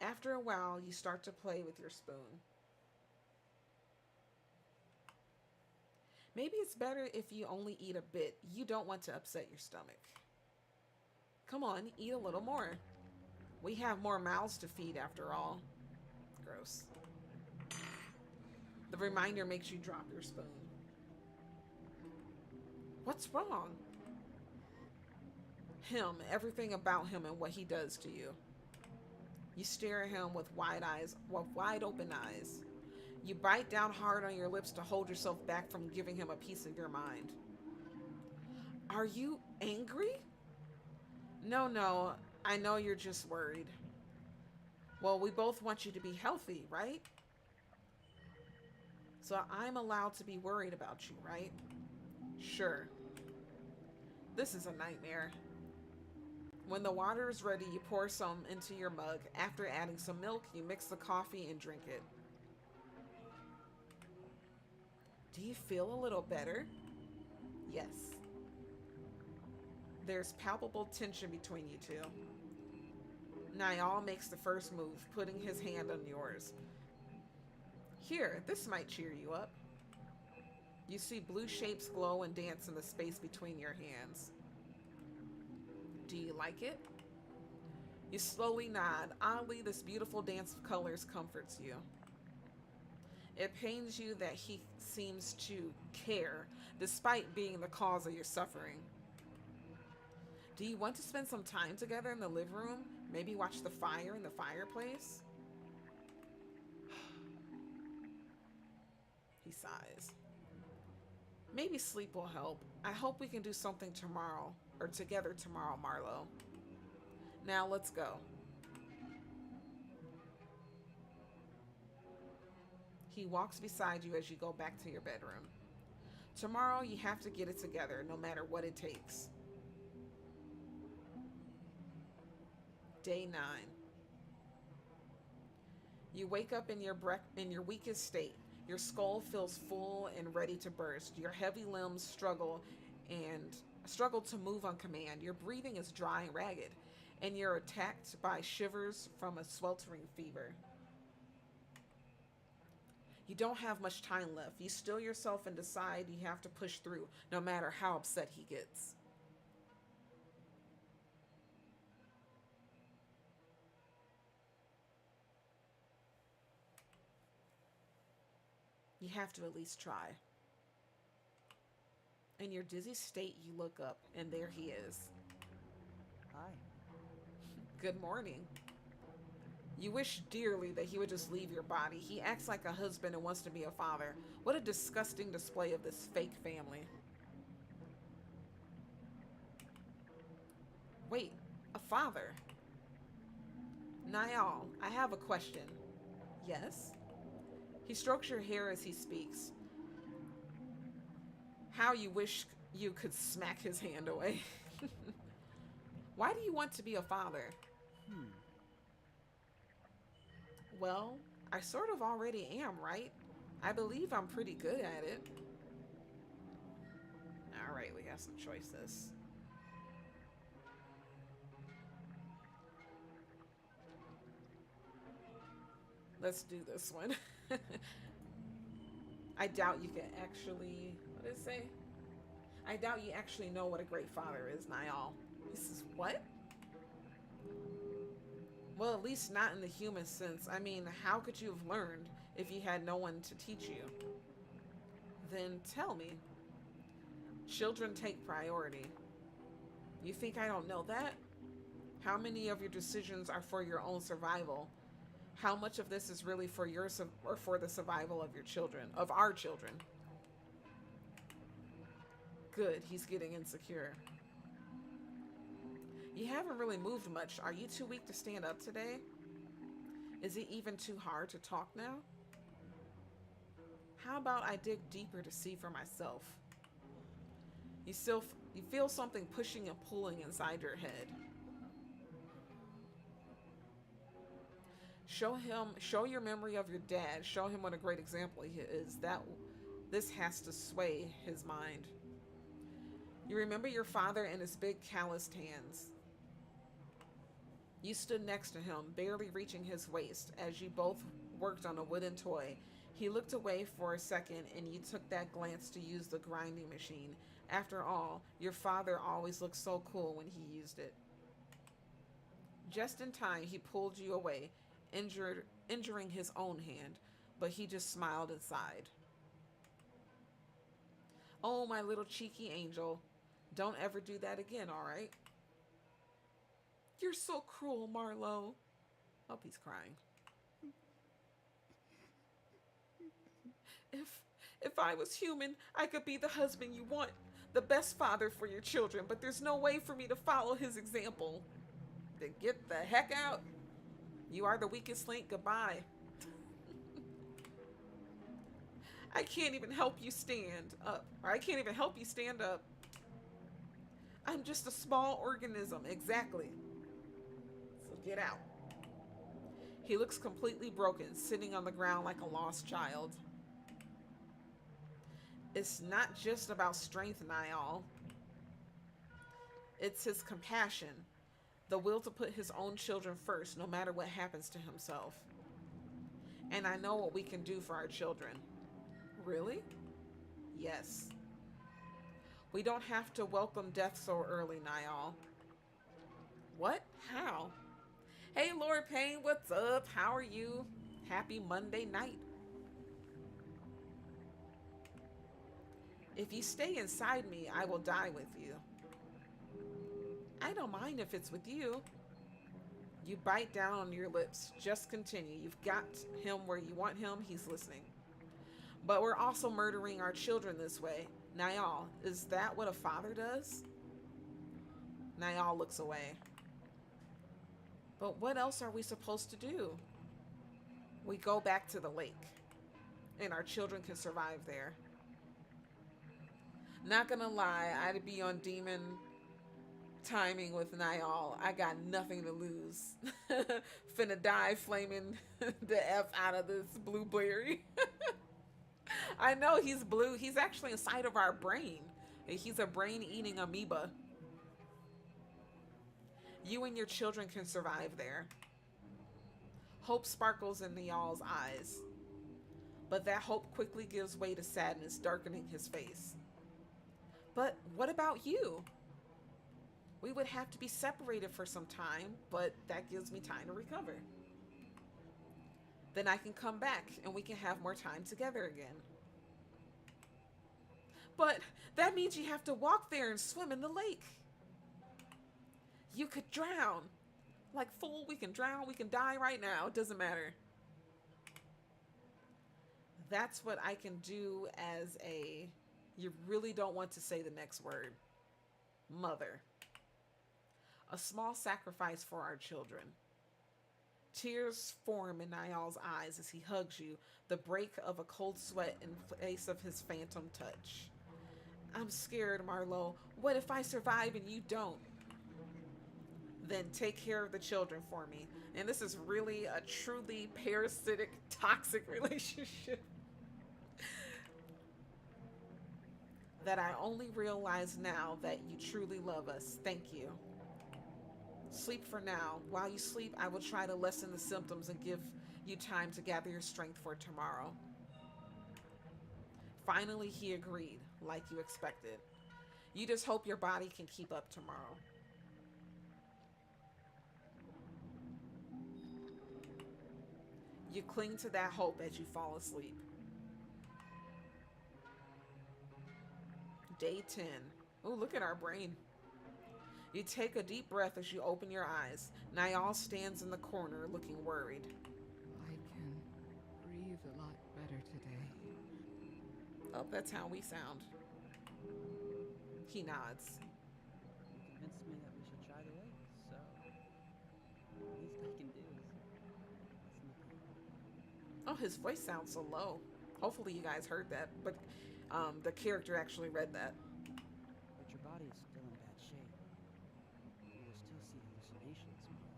After a while, you start to play with your spoon. Maybe it's better if you only eat a bit. You don't want to upset your stomach. Come on, eat a little more. We have more mouths to feed after all. Gross. The reminder makes you drop your spoon. What's wrong? Him, everything about him and what he does to you. You stare at him with wide open eyes. You bite down hard on your lips to hold yourself back from giving him a piece of your mind. Are you angry? No, I know you're just worried. Well, we both want you to be healthy, right? So I'm allowed to be worried about you, right? Sure. This is a nightmare. When the water is ready, you pour some into your mug. After adding some milk, you mix the coffee and drink it. Do you feel a little better? Yes. There's palpable tension between you two. Niall makes the first move, putting his hand on yours. Here, this might cheer you up. You see blue shapes glow and dance in the space between your hands. Do you like it? You slowly nod. Oddly, this beautiful dance of colors comforts you. It pains you that he seems to care, despite being the cause of your suffering. Do you want to spend some time together in the living room? Maybe watch the fire in the fireplace? He sighs. Maybe sleep will help. I hope we can do something tomorrow, or together tomorrow, Marlo. Now let's go. He walks beside you as you go back to your bedroom. Tomorrow you have to get it together, no matter what it takes. Day 9. You wake up in your weakest state. Your skull feels full and ready to burst. Your heavy limbs struggle to move on command. Your breathing is dry and ragged, and you're attacked by shivers from a sweltering fever. You don't have much time left. You still yourself and decide you have to push through, no matter how upset he gets. You have to at least try. In your dizzy state, you look up, and there he is. Hi. Good morning. You wish dearly that he would just leave your body. He acts like a husband and wants to be a father. What a disgusting display of this fake family. Wait, a father? Niall, I have a question. Yes? He strokes your hair as he speaks. How you wish you could smack his hand away. Why do you want to be a father? Well, I sort of already am, right? I believe I'm pretty good at it. Alright, we got some choices. Let's do this one. I doubt you can actually... What did it say? I doubt you actually know what a great father is, Niall. He says, what? Well, at least not in the human sense. I mean, how could you have learned if you had no one to teach you? Then tell me. Children take priority. You think I don't know that? How many of your decisions are for your own survival? How much of this is really for your or for the survival of your children, of our children? Good, he's getting insecure. You haven't really moved much. Are you too weak to stand up today? Is it even too hard to talk now? How about I dig deeper to see for myself? You feel something pushing and pulling inside your head. Show your memory of your dad. Show him what a great example he is. This has to sway his mind. You remember your father and his big calloused hands. You stood next to him, barely reaching his waist, as you both worked on a wooden toy. He looked away for a second, and you took that glance to use the grinding machine. After all, your father always looked so cool when he used it. Just in time, he pulled you away, injuring his own hand, but he just smiled and sighed. Oh, my little cheeky angel. Don't ever do that again, all right? You're so cruel, Marlowe. Oh, he's crying. If I was human, I could be the husband you want, the best father for your children, but there's no way for me to follow his example. Then get the heck out. You are the weakest link. Goodbye. I can't even help you stand up. Or I can't even help you stand up. I'm just a small organism. Exactly. So get out. He looks completely broken, sitting on the ground like a lost child. It's not just about strength, Niall. It's his compassion. The will to put his own children first, no matter what happens to himself. And I know what we can do for our children. Really? Yes. We don't have to welcome death so early, Niall. What? How? Hey, Lord Payne, what's up? How are you? Happy Monday night. If you stay inside me, I will die with you. I don't mind if it's with you. You bite down on your lips. Just continue. You've got him where you want him. He's listening. But we're also murdering our children this way. Niall, is that what a father does? Niall looks away. But what else are we supposed to do? We go back to the lake. And our children can survive there. Not gonna lie, I'd be on demon timing with Niall. I got nothing to lose. Finna die flaming the F out of this blueberry. I know he's blue. He's actually inside of our brain. He's a brain-eating amoeba. You and your children can survive there. Hope sparkles in Niall's eyes. But that hope quickly gives way to sadness, darkening his face. But what about you? We would have to be separated for some time, but that gives me time to recover. Then I can come back and we can have more time together again. But that means you have to walk there and swim in the lake. You could drown. Like, fool, we can drown, we can die right now. It doesn't matter. That's what I can do as a... You really don't want to say the next word. Mother. A small sacrifice for our children. Tears form in Niall's eyes as he hugs you, the break of a cold sweat in place of his phantom touch. I'm scared, Marlowe. What if I survive and you don't? Then take care of the children for me. And this is really a truly parasitic, toxic relationship that I only realize now that you truly love us. Thank you. Sleep for now. While you sleep, I will try to lessen the symptoms and give you time to gather your strength for tomorrow. Finally, he agreed, like you expected. You just hope your body can keep up tomorrow. You cling to that hope as you fall asleep. Day 10. Oh, look at our brain. You take a deep breath as you open your eyes. Niall stands in the corner looking worried. I can breathe a lot better today. Oh, that's how we sound. He nods. You convinced me that we should try the lake, so the least I can do is listen to people. Oh, his voice sounds so low. Hopefully you guys heard that, but the character actually read that. But your body is still in bad shape. You will still see hallucinations, Milo.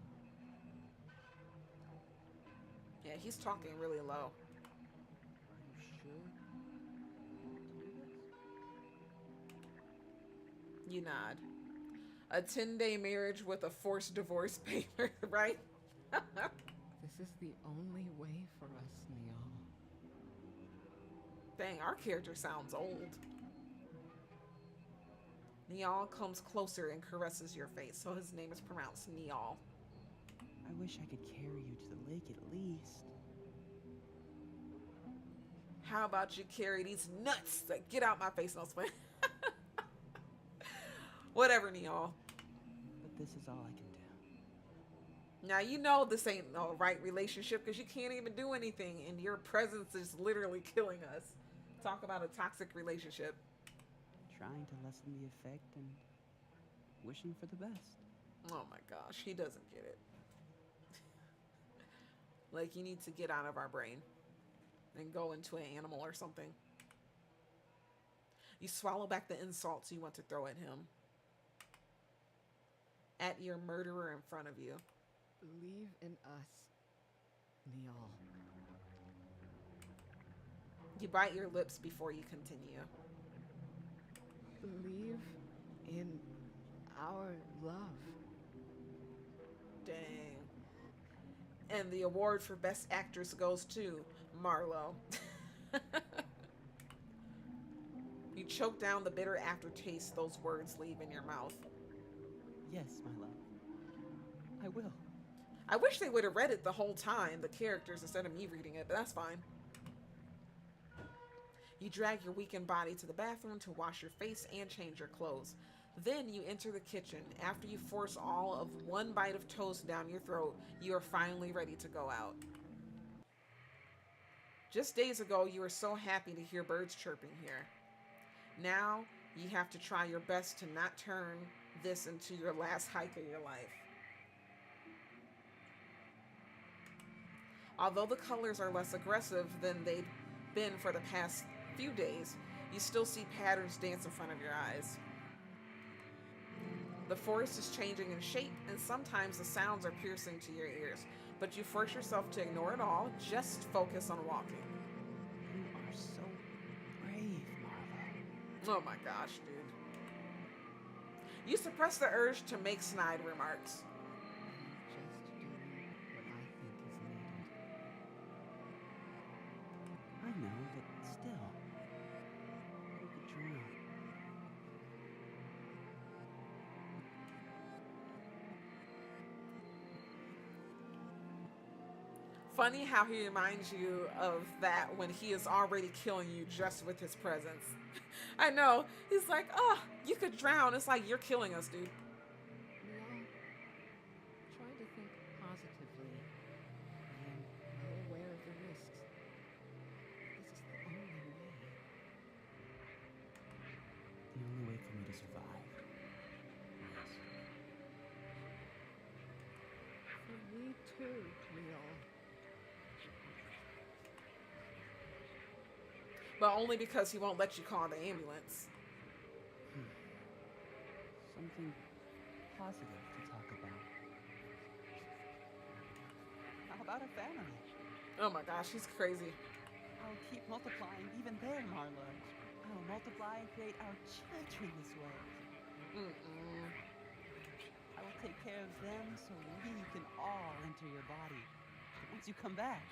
Yeah, he's talking really low. Are you sure you want to do this? You nod. A 10-day marriage with a forced divorce paper, right? This is the only way for us, Niall. Dang, our character sounds old. Niall comes closer and caresses your face, so his name is pronounced Niall. I wish I could carry you to the lake at least. How about you carry these nuts? Like, get out my face, no spin. Whatever, Neil. But this is all I can do. Now, you know this ain't no right relationship because you can't even do anything, and your presence is literally killing us. Talk about a toxic relationship. Trying to lessen the effect and wishing for the best. Oh my gosh, he doesn't get it. Like, you need to get out of our brain and go into an animal or something. You swallow back the insults you want to throw at him. At your murderer in front of you. Believe in us, Neil. You bite your lips before you continue. Believe in our love. Dang. And the award for Best Actress goes to Marlo. You choke down the bitter aftertaste those words leave in your mouth. Yes, my love. I will. I wish they would have read it the whole time, the characters, instead of me reading it, but that's fine. You drag your weakened body to the bathroom to wash your face and change your clothes. Then you enter the kitchen. After you force all of one bite of toast down your throat, you are finally ready to go out. Just days ago, you were so happy to hear birds chirping here. Now, you have to try your best to not turn this into your last hike of your life. Although the colors are less aggressive than they've been for the past few days, you still see patterns dance in front of your eyes. The forest is changing in shape, and sometimes the sounds are piercing to your ears, but you force yourself to ignore it all, just focus on walking. You are so brave, Marlo. Oh my gosh, dude. You suppress the urge to make snide remarks. Just doing what I think is needed. I know, but still. You could drown. Funny how he reminds you of that when he is already killing you just with his presence. I know. He's like, oh, you could drown. It's like, you're killing us, dude. Neil, try to think positively. I am well aware of the risks. This is the only way. The only way for me to survive. Yes. For me too, Neil. But only because he won't let you call the ambulance. Something positive to talk about. How about a family? Oh my gosh, he's crazy. I'll keep multiplying even there, Marlo. I'll multiply and create our children this way. I will take care of them so we can all enter your body once you come back.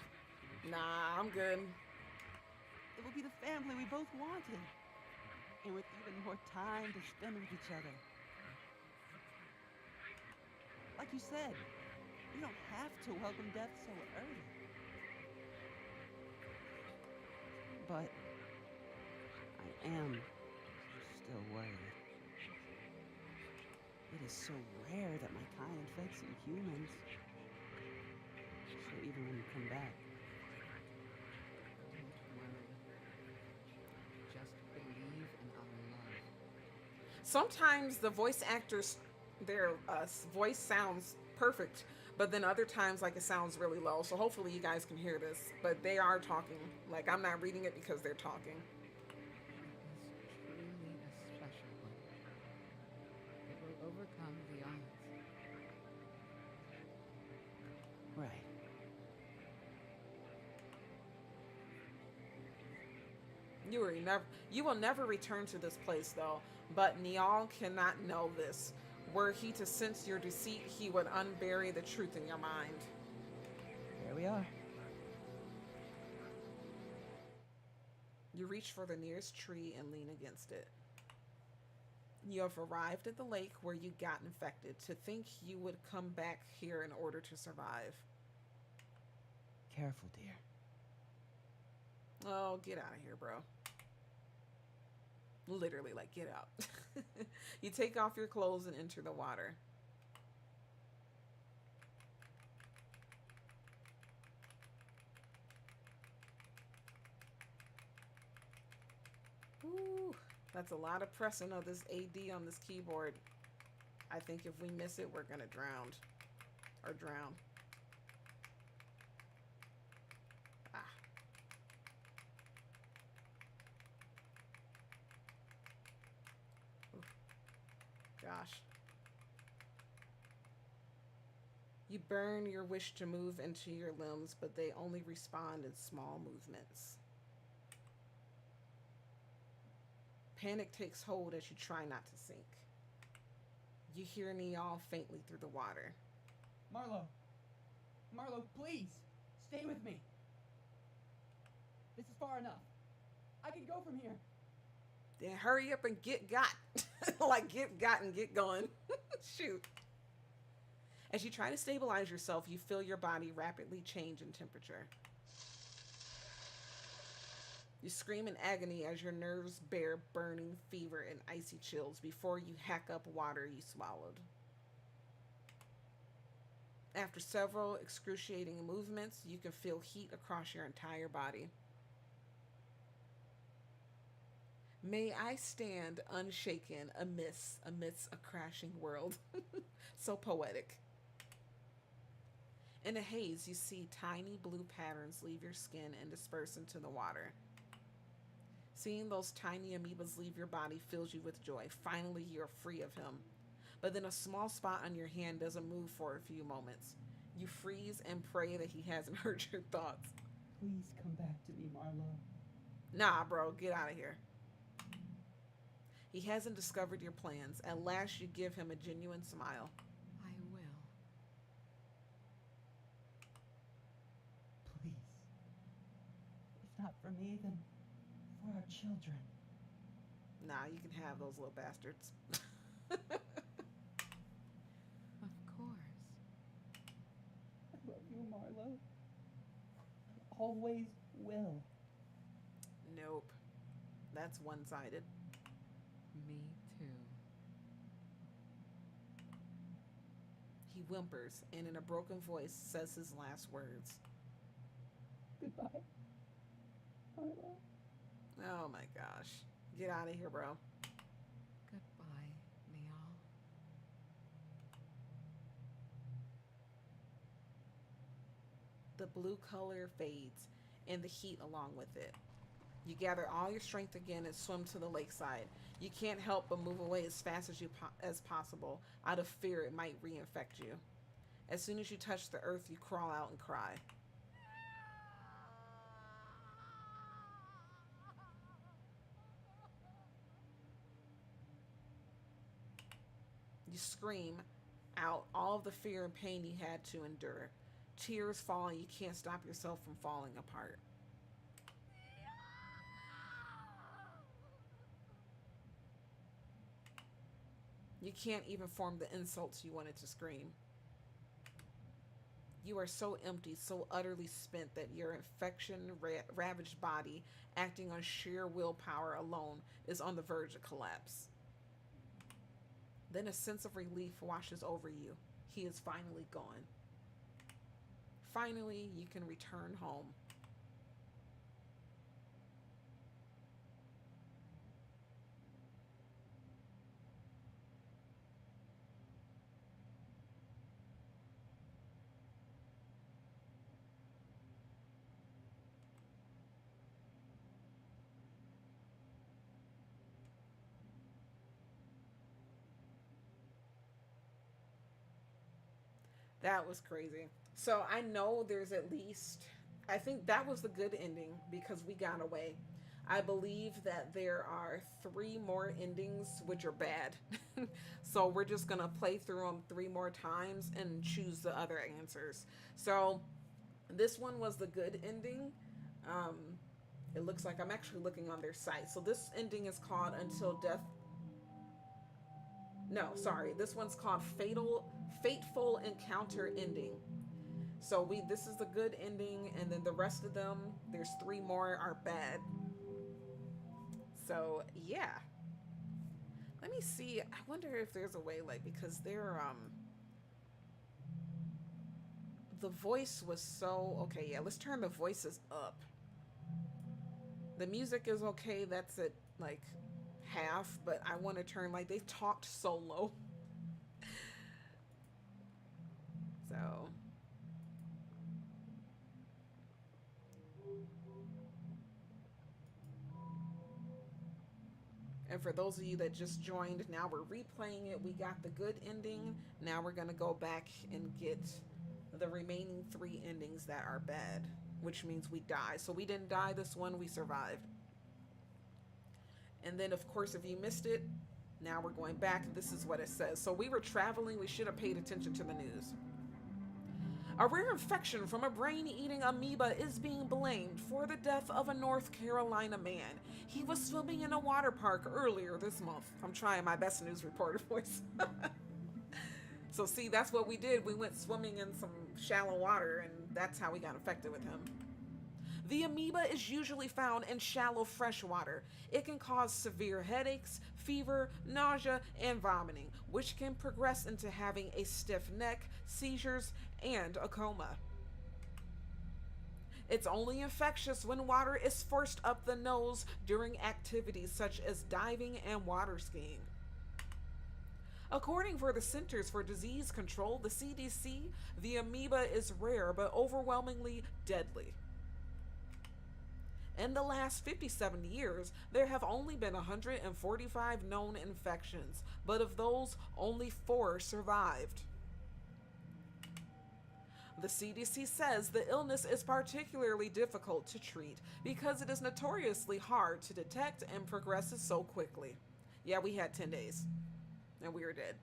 Nah, I'm good. It will be the family we both wanted. And with even more time to spend with each other. Like you said, we don't have to welcome death so early. But I am still worried. It is so rare that my kind infects humans. So even when you come back, Don't worry. Just believe in our love. Sometimes the voice actors, their voice sounds perfect, but then other times, like, it sounds really low. So hopefully you guys can hear this. But they are talking. Like, I'm not reading it because they're talking. It is truly a special one. It will overcome the odds. right. You will never return to this place, though. But Niall cannot know this. Were he to sense your deceit, he would unbury the truth in your mind. There we are. You reach for the nearest tree and lean against it. You have arrived at the lake where you got infected. To think you would come back here in order to survive. Careful, dear. Oh, get out of here, bro. Literally, like, get out. You take off your clothes and enter the water. Ooh, that's a lot of pressing of this AD on this keyboard. I think if we miss it, we're gonna drown. Or drown. Ah. Ooh. Gosh. You burn your wish to move into your limbs, but they only respond in small movements. Panic takes hold as you try not to sink. You hear Niall faintly through the water. Marlo! Marlo, please! Stay with me! This is far enough. I can go from here. Then hurry up and get got. Like, get got and get going. Shoot. As you try to stabilize yourself, you feel your body rapidly change in temperature. You scream in agony as your nerves bear burning fever and icy chills before you hack up water you swallowed. After several excruciating movements, you can feel heat across your entire body. May I stand unshaken amidst a crashing world. So poetic. In a haze, you see tiny blue patterns leave your skin and disperse into the water. Seeing those tiny amoebas leave your body fills you with joy. Finally, you're free of him. But then a small spot on your hand doesn't move for a few moments. You freeze and pray that he hasn't heard your thoughts. Please come back to me, Marlo. Nah, bro, get out of here. He hasn't discovered your plans. At last, you give him a genuine smile. I will. Please. If not for me, then for our children. Nah, you can have those little bastards. Of course. I love you, Marlo. I always will. Nope. That's one-sided. Me too. He whimpers and in a broken voice says his last words. Goodbye, Marlo. Oh my gosh. Get out of here, bro. Goodbye, Niall. The blue color fades and the heat along with it. You gather all your strength again and swim to the lakeside. You can't help but move away as fast as possible out of fear it might reinfect you. As soon as you touch the earth, you crawl out and cry. You scream out all of the fear and pain you had to endure. Tears fall and you can't stop yourself from falling apart. You can't even form the insults you wanted to scream. You are so empty, so utterly spent that your infection-ravaged body, acting on sheer willpower alone, is on the verge of collapse. Then a sense of relief washes over you. He is finally gone. Finally, you can return home. That was crazy. So I know there's at least, I think that was the good ending because we got away. I believe that there are 3 more endings which are bad. So we're just going to play through them 3 more times and choose the other answers. So this one was the good ending. It looks like I'm actually looking on their site. So this ending is called Until Death. No, sorry. This one's called Fateful Encounter Ending. So this is the good ending, and then the rest of them, there's 3 more, are bad. So yeah. Let me see. I wonder if there's a way, like, because they're the voice was so okay. Yeah, let's turn the voices up. The music is okay. That's at like half, but I want to turn, like, they've talked so low. So and for those of you that just joined, now we're replaying it. We got the good ending. Now we're going to go back and get the remaining 3 endings that are bad, which means we die. So we didn't die this one, we survived. And then, of course, if you missed it, now we're going back. This is what it says. So we were traveling. We should have paid attention to the news. A rare infection from a brain-eating amoeba is being blamed for the death of a North Carolina man. He was swimming in a water park earlier this month. I'm trying my best news reporter voice. So see, that's what we did. We went swimming in some shallow water, and that's how we got infected with him. The amoeba is usually found in shallow fresh water. It can cause severe headaches, fever, nausea, and vomiting, which can progress into having a stiff neck, seizures, and a coma. It's only infectious when water is forced up the nose during activities such as diving and water skiing. According to the Centers for Disease Control, the CDC, the amoeba is rare but overwhelmingly deadly. In the last 57 years, there have only been 145 known infections, but of those, only 4 survived. The CDC says the illness is particularly difficult to treat because it is notoriously hard to detect and progresses so quickly. Yeah, we had 10 days, and we were dead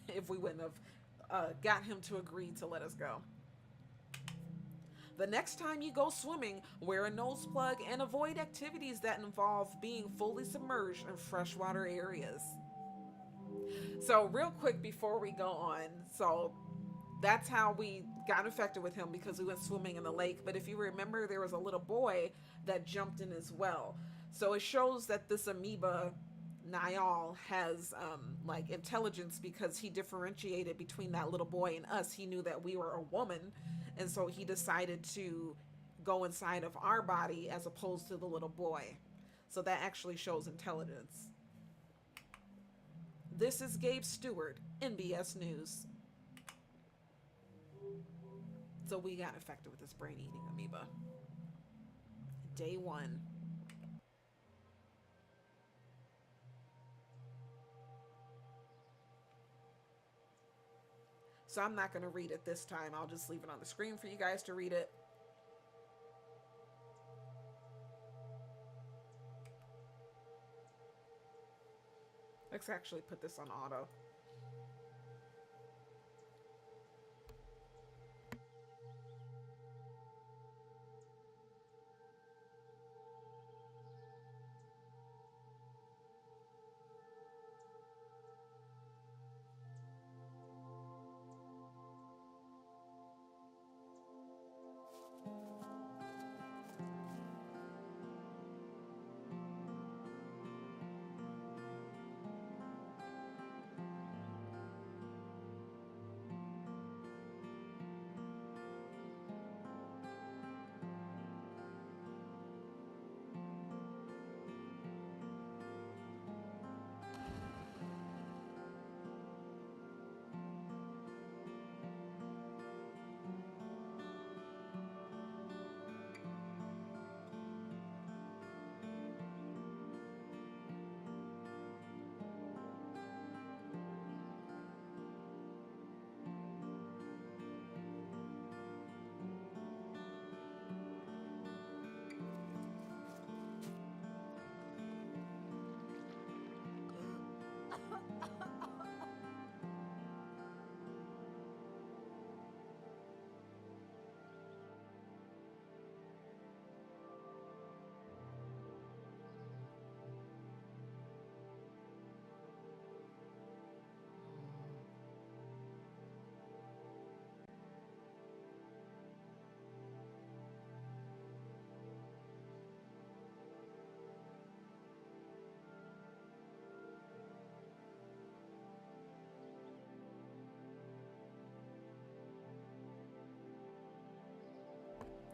if we wouldn't have got him to agree to let us go. The next time you go swimming, wear a nose plug and avoid activities that involve being fully submerged in freshwater areas. So real quick before we go on, so that's how we got infected with him, because we went swimming in the lake. But if you remember, there was a little boy that jumped in as well. So it shows that this amoeba, Niall, has like intelligence, because he differentiated between that little boy and us. He knew that we were a woman, and so he decided to go inside of our body as opposed to the little boy. So that actually shows intelligence. This is Gabe Stewart, NBS News. So we got infected with this brain-eating amoeba. Day 1. So I'm not going to read it this time. I'll just leave it on the screen for you guys to read it. Let's actually put this on auto.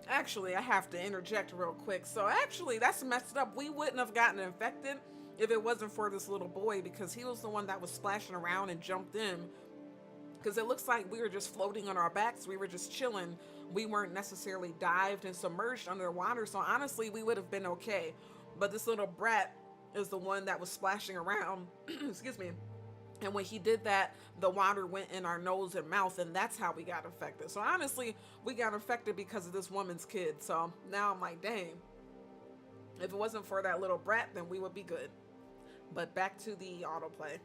Actually, I have to interject real quick. So actually, that's messed up. We wouldn't have gotten infected if it wasn't for this little boy, because he was the one that was splashing around and jumped in. Because it looks like we were just floating on our backs. We were just chilling. We weren't necessarily dived and submerged under the water. So honestly, we would have been okay. But this little brat is the one that was splashing around. Excuse me. And when he did that, the water went in our nose and mouth, and that's how we got infected. So honestly, we got infected because of this woman's kid. So now I'm like, dang, if it wasn't for that little brat, then we would be good. But back to the autoplay.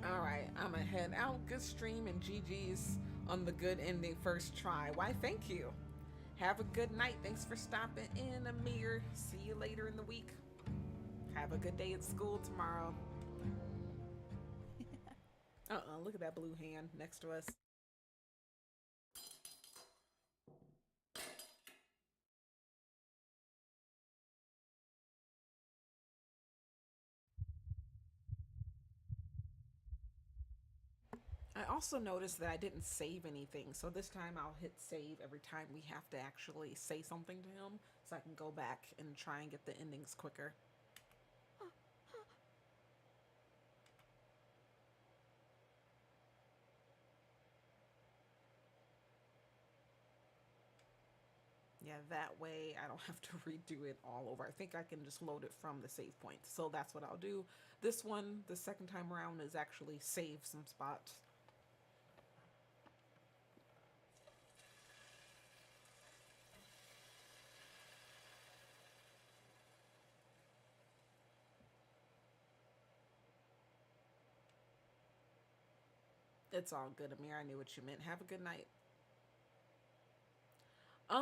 All right, I'm gonna head out. Good stream and GG's on the good ending first try. Why, thank you. Have a good night. Thanks for stopping in, Amir. See you later in the week. Have a good day at school tomorrow. Look at that blue hand next to us. I also noticed that I didn't save anything, so this time I'll hit save every time we have to actually say something to him, so I can go back and try and get the endings quicker. Yeah, that way I don't have to redo it all over. I think I can just load it from the save point, so that's what I'll do. This one, the second time around, is actually save some spots. It's all good, Amir. I knew what you meant. Have a good night. I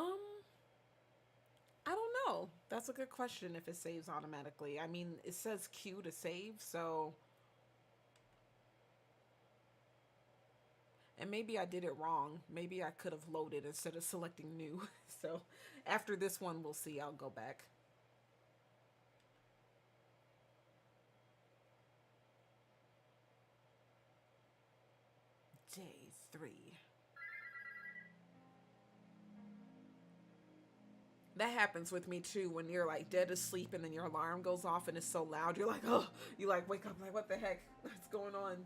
don't know. That's a good question if it saves automatically. I mean, it says Q to save, so... And maybe I did it wrong. Maybe I could have loaded instead of selecting new. So after this one, we'll see. I'll go back. Day 3. That happens with me too when you're like dead asleep and then your alarm goes off and it's so loud. You're like, oh, you like wake up like, what the heck? What's going on?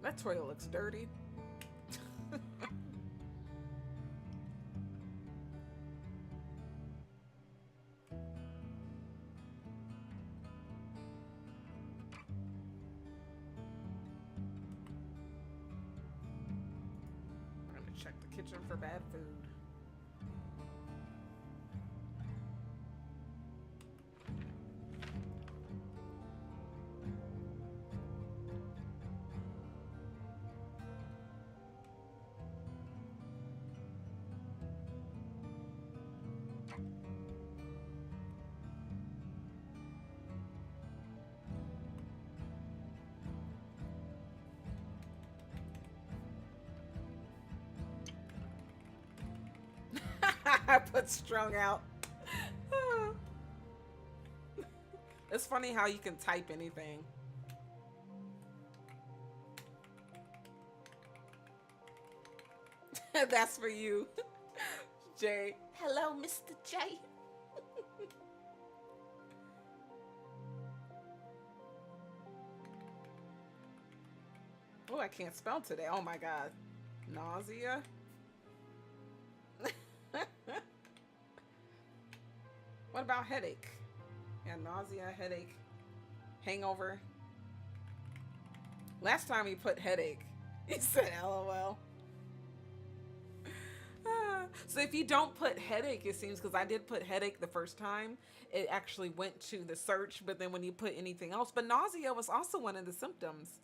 That toilet looks dirty. I'm gonna check the kitchen for bad food. I put strung out. It's funny how you can type anything. That's for you, Jay. Hello, Mr. J. Oh, I can't spell today. Oh my God. Nausea. What about headache? Yeah, nausea, headache, hangover. Last time he put headache, he said LOL. So if you don't put headache, it seems, because I did put headache the first time, it actually went to the search, but then when you put anything else, but nausea was also one of the symptoms.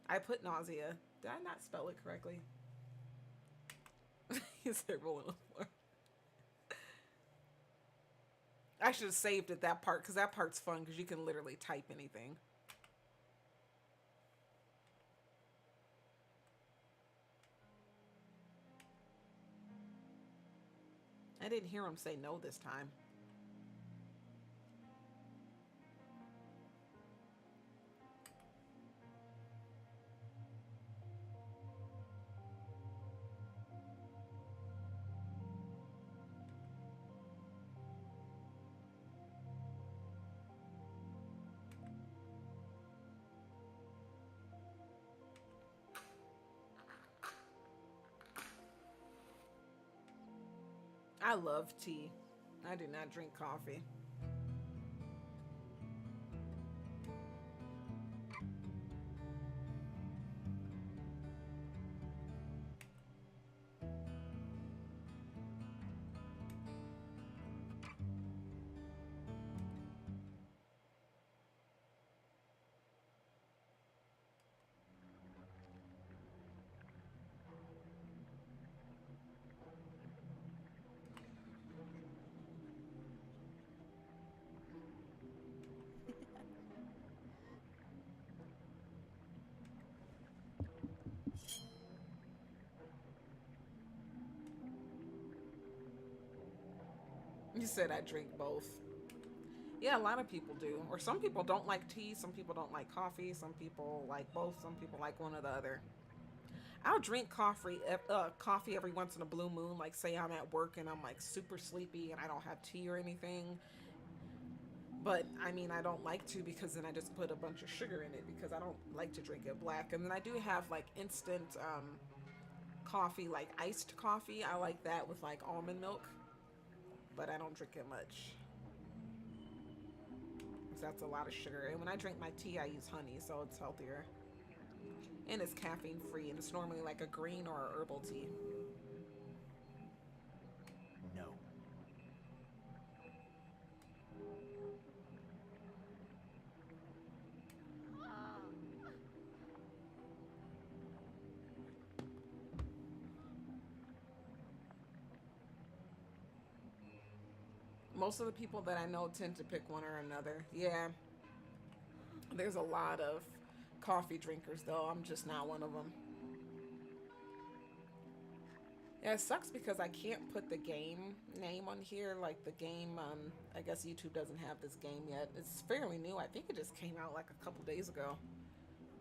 I put nausea. Did I not spell it correctly? He said rolling on the floor. I should have saved it, that part, because that part's fun, because you can literally type anything. I didn't hear him say no this time. I love tea. I do not drink coffee. You said I drink both. Yeah, a lot of people do. Or some people don't like tea, some people don't like coffee, some people like both, some people like one or the other. I'll drink coffee every once in a blue moon, like say I'm at work and I'm like super sleepy and I don't have tea or anything. But I mean, I don't like to because then I just put a bunch of sugar in it because I don't like to drink it black. And then I do have like instant coffee, like iced coffee. I like that with like almond milk, but I don't drink it much. That's a lot of sugar. And when I drink my tea, I use honey, so it's healthier. And it's caffeine free, and it's normally like a green or a herbal tea. No. Most of the people that I know tend to pick one or another. Yeah. There's a lot of coffee drinkers, though. I'm just not one of them. Yeah, it sucks because I can't put the game name on here. Like the game, I guess YouTube doesn't have this game yet. It's fairly new. I think it just came out like a couple days ago.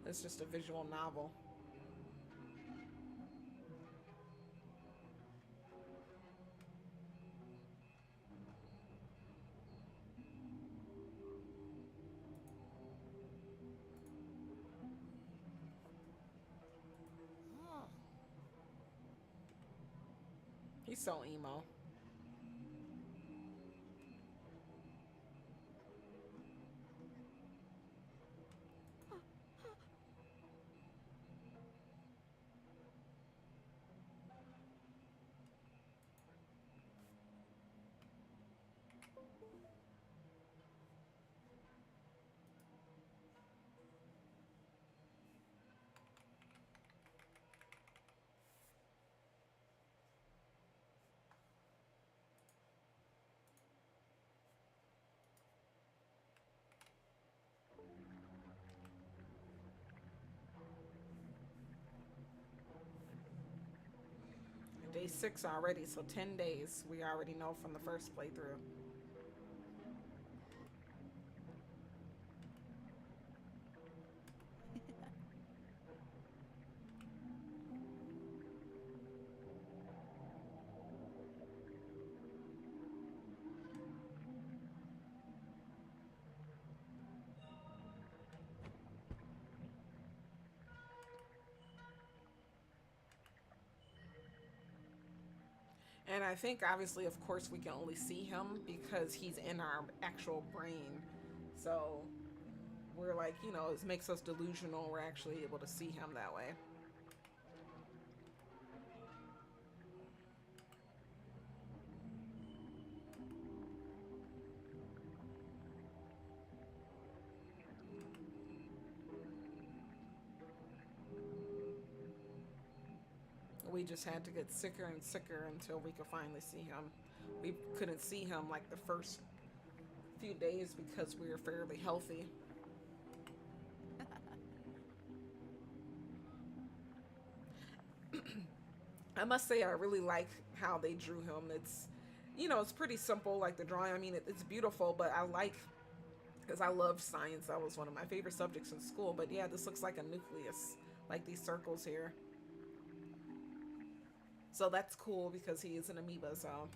It's just a visual novel. He's so emo. Day 6 already, so 10 days. We already know from the first playthrough. And I think, obviously, of course, we can only see him because he's in our actual brain. So we're like, you know, it makes us delusional. We're actually able to see him that way. We just had to get sicker and sicker until we could finally see him. We couldn't see him like the first few days because we were fairly healthy. I must say I really like how they drew him. It's, you know, it's pretty simple, like the drawing. I mean, it's beautiful, but I like, because I love science. That was one of my favorite subjects in school. But yeah, this looks like a nucleus, like these circles here. So that's cool because he is an amoeba, so.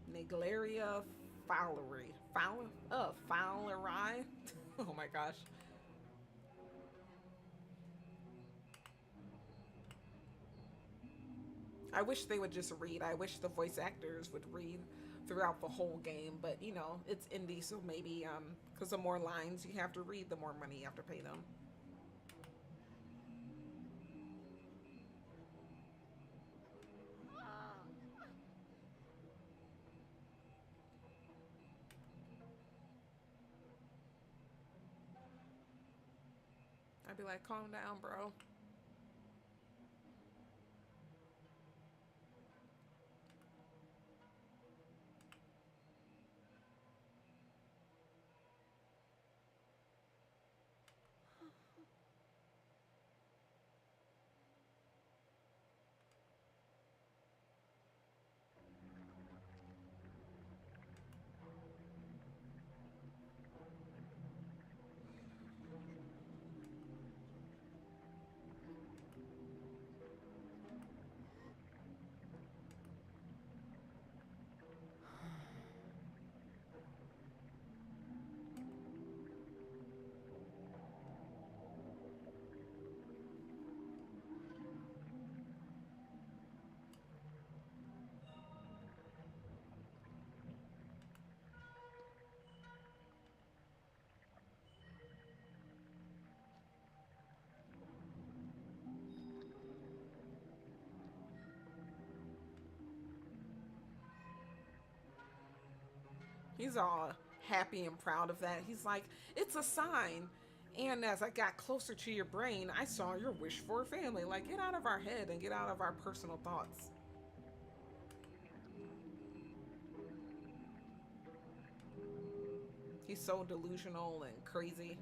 Naglaria fowleri. Fowleri? Oh my gosh. I wish they would just read. I wish the voice actors would read throughout the whole game, but you know, it's indie, so maybe because the more lines you have to read, the more money you have to pay them. I'd be like, calm down, bro. He's all happy and proud of that. He's like, it's a sign. And as I got closer to your brain, I saw your wish for a family. Like, get out of our head and get out of our personal thoughts. He's so delusional and crazy.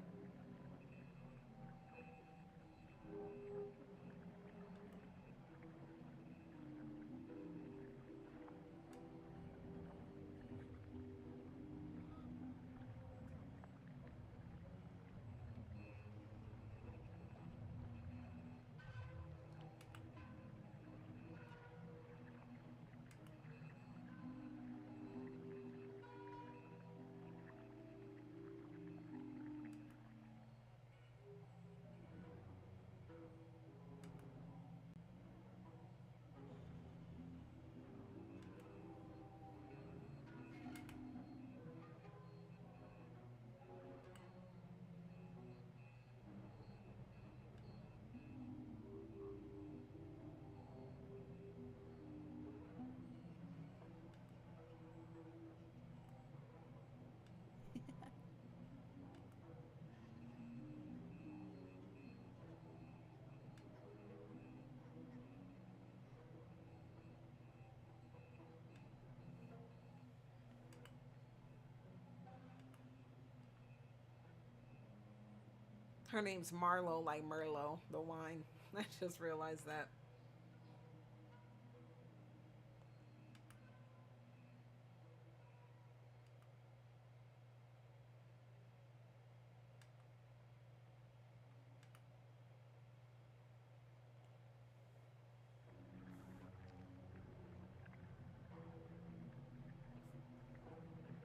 Her name's Marlo, like Merlot, the wine. I just realized that.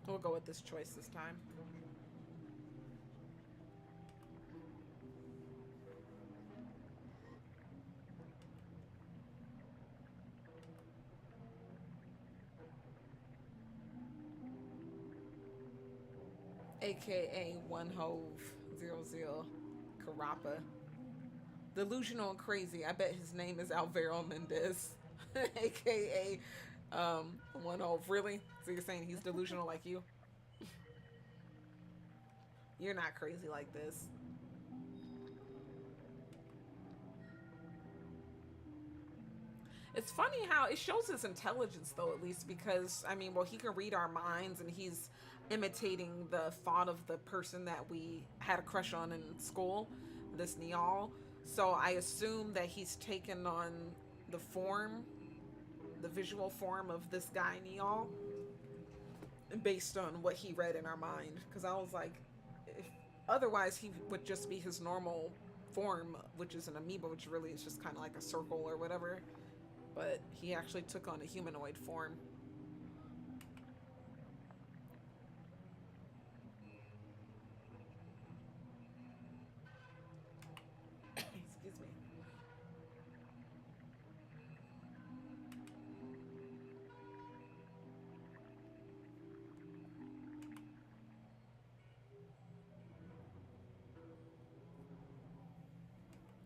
We'll go with this choice this time. AKA One Hove 00 Carapa. Delusional and crazy. I bet his name is Alvaro Mendez. AKA One Hove. Really? So you're saying he's delusional like you? You're not crazy like this. It's funny how it shows his intelligence, though, at least, because, I mean, well, he can read our minds and he's imitating the thought of the person that we had a crush on in school, this Niall. So I assume that he's taken on the form, the visual form of this guy, Niall, based on what he read in our mind. Because I was like, if, otherwise he would just be his normal form, which is an amoeba, which really is just kind of like a circle or whatever. But he actually took on a humanoid form. Excuse me.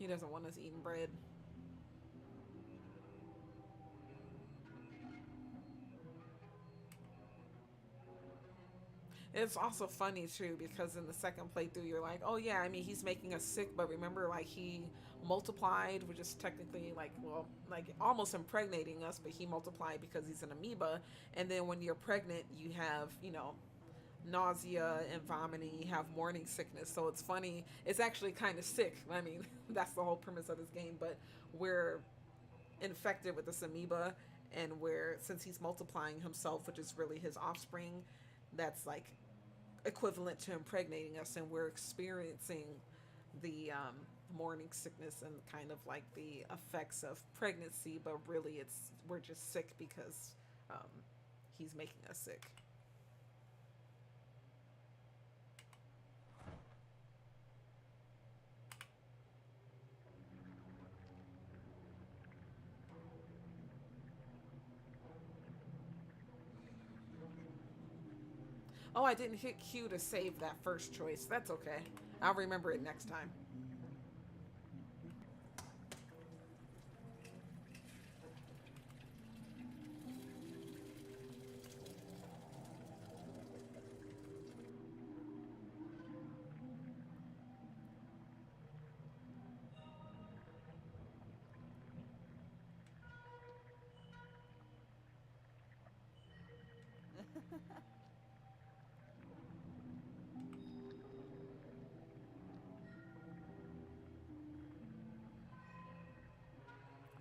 He doesn't want us eating bread. It's also funny too because in the second playthrough you're like, oh yeah, I mean he's making us sick, but remember like he multiplied, which is technically like, well, like almost impregnating us, but he multiplied because he's an amoeba. And then when you're pregnant, you have, you know, nausea and vomiting, you have morning sickness. So it's funny. It's actually kind of sick. I mean, that's the whole premise of this game, but we're infected with this amoeba, and where since he's multiplying himself, which is really his offspring, that's like equivalent to impregnating us, and we're experiencing the morning sickness and kind of like the effects of pregnancy, but really it's we're just sick because um, he's making us sick. Oh, I didn't hit Q to save that first choice. That's okay. I'll remember it next time.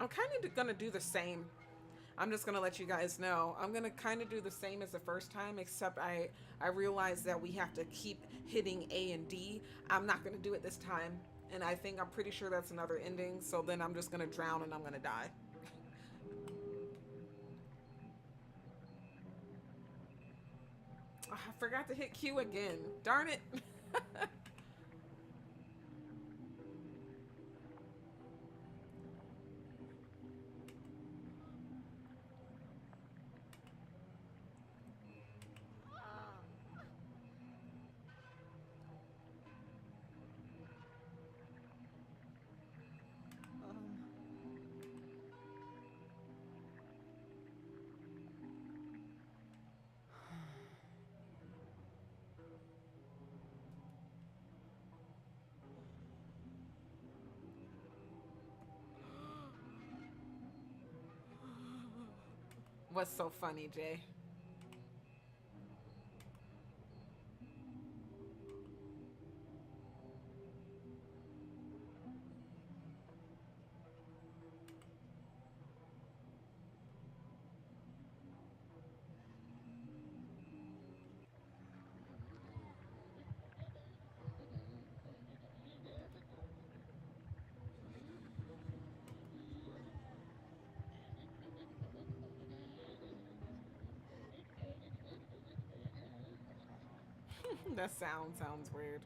I'm kind of gonna do the same. I'm just gonna let you guys know. I'm gonna kind of do the same as the first time, except I realize that we have to keep hitting A and D. I'm not gonna do it this time, and I'm pretty sure that's another ending. So then I'm just gonna drown and I'm gonna die. Oh, I forgot to hit Q again. Darn it. What's so funny, Jay? That sounds weird.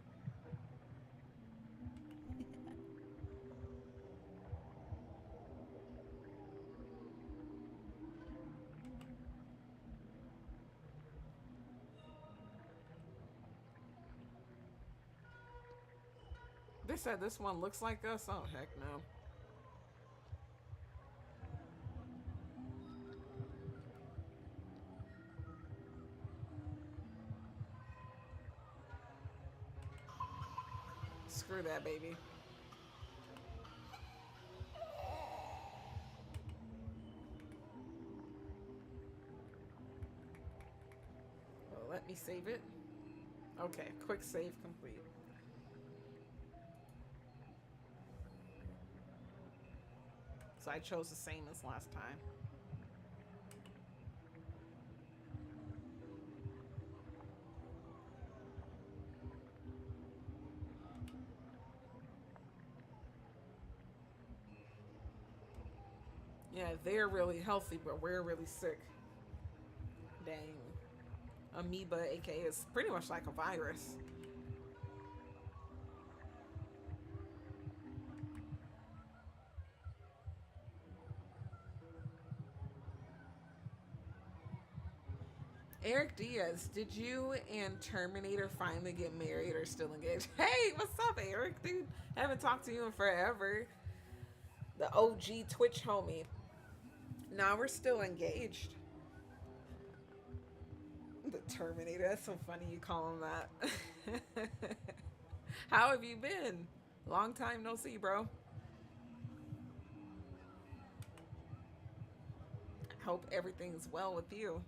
They said this one looks like us. Oh heck no. Screw that, baby. Well, let me save it. Okay, quick save complete. So I chose the same as last time. Yeah, they're really healthy, but we're really sick. Dang. Amoeba, aka, is pretty much like a virus. Eric Diaz, did you and Terminator finally get married or still engaged? Hey, what's up, Eric? Dude, haven't talked to you in forever. The OG Twitch homie. Now we're still engaged. The Terminator. That's so funny you call him that. How have you been? Long time no see, bro. Hope everything's well with you.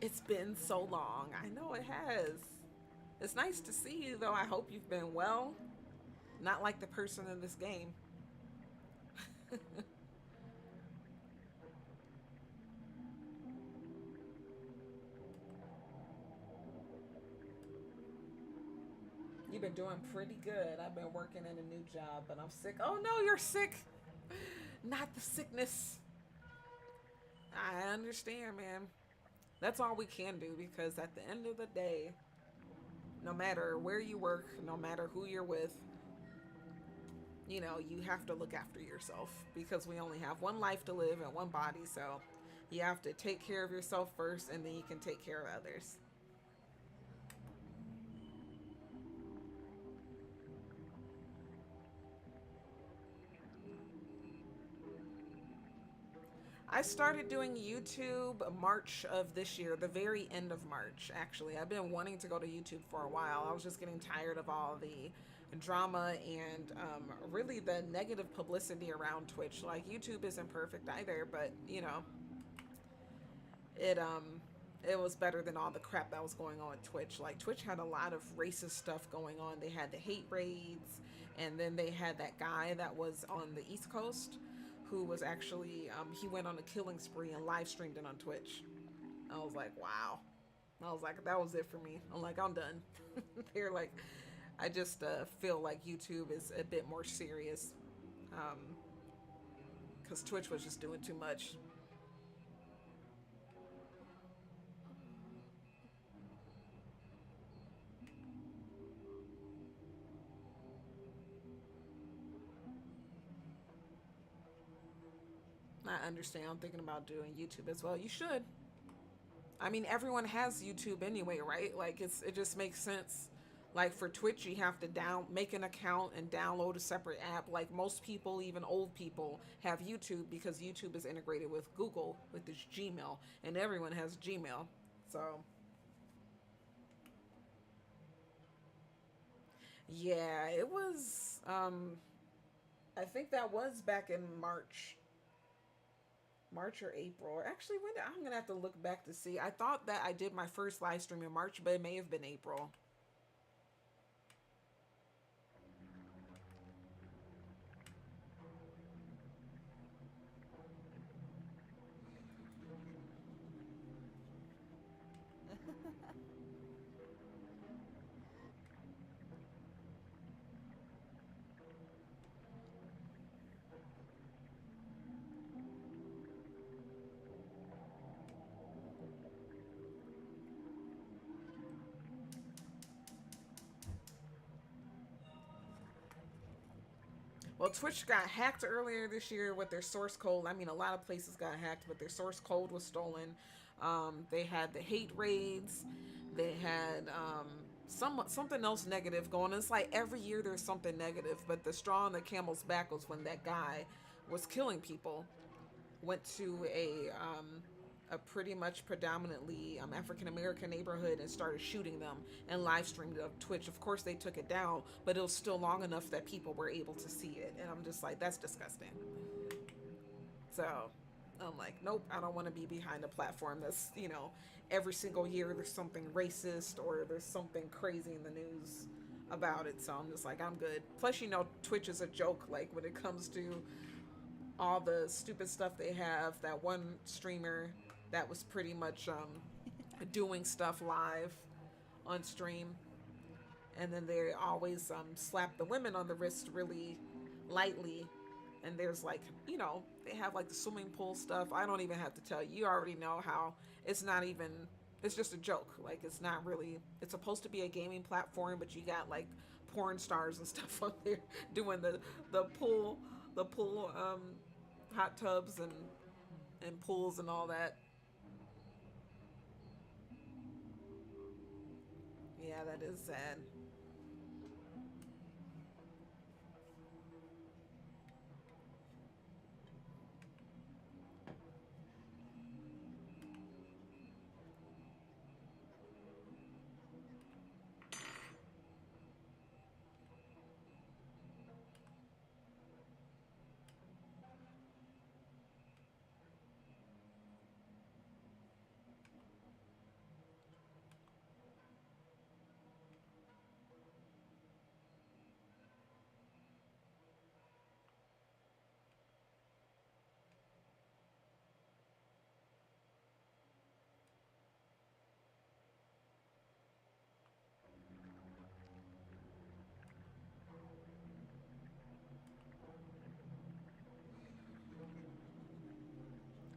It's been so long. I know it has. It's nice to see you, though. I hope you've been well. Not like the person in this game. You've been doing pretty good. I've been working in a new job, but I'm sick. Oh no, you're sick. Not the sickness. I understand, man. That's all we can do because at the end of the day, no matter where you work, no matter who you're with, you know, you have to look after yourself because we only have one life to live and one body. So you have to take care of yourself first and then you can take care of others. I started doing YouTube March of this year, the very end of March, actually. I've been wanting to go to YouTube for a while. I was just getting tired of all the drama and really the negative publicity around Twitch. Like, YouTube isn't perfect either, but, you know, it was better than all the crap that was going on with Twitch. Like, Twitch had a lot of racist stuff going on. They had the hate raids, and then they had that guy that was on the East Coast who was actually, he went on a killing spree and live streamed it on Twitch. I was like, wow. I was like, that was it for me. I'm like, I'm done. They're like, I just feel like YouTube is a bit more serious. Because Twitch was just doing too much. I understand. I'm thinking about doing YouTube as well. You should. I mean, everyone has YouTube anyway, right? Like, it just makes sense. Like, for Twitch, you have to make an account and download a separate app. Like, most people, even old people, have YouTube because YouTube is integrated with Google, with this Gmail, and everyone has Gmail. So, yeah, it was, I think that was back in March or April. Or actually, I'm gonna have to look back to see. I thought that I did my first live stream in March, but it may have been April. Well, Twitch got hacked earlier this year with their source code. I mean, a lot of places got hacked, but their source code was stolen. They had the hate raids. They had something else negative going. It's like every year there's something negative, but the straw on the camel's back was when that guy was killing people. Went to a pretty much predominantly African American neighborhood and started shooting them and live streamed it on Twitch. Of course, they took it down, but it was still long enough that people were able to see it. And I'm just like, that's disgusting. So I'm like, nope, I don't want to be behind a platform that's, you know, every single year there's something racist or there's something crazy in the news about it. So I'm just like, I'm good. Plus, you know, Twitch is a joke, like when it comes to all the stupid stuff they have. That one streamer that was pretty much doing stuff live on stream, and then they always slap the women on the wrist really lightly. And there's like, you know, they have like the swimming pool stuff. I don't even have to tell you. You already know how it's not even It's just a joke. Like it's not really. It's supposed to be a gaming platform, but you got like porn stars and stuff on there doing the pool, the pool hot tubs and pools and all that. Yeah, that is sad.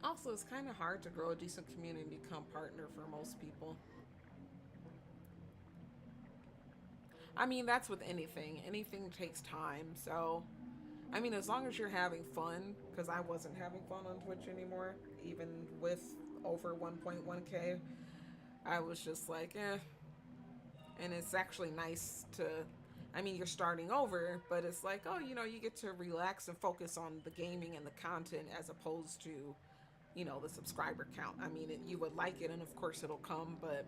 Also, it's kind of hard to grow a decent community and become partner for most people. I mean, that's with anything. Anything takes time. So, I mean, as long as you're having fun, because I wasn't having fun on Twitch anymore, even with over 1.1K, I was just like, eh. And it's actually nice to, I mean, you're starting over, but it's like, oh, you get to relax and focus on the gaming and the content as opposed to, the subscriber count. I mean, you would like it, and of course it'll come, but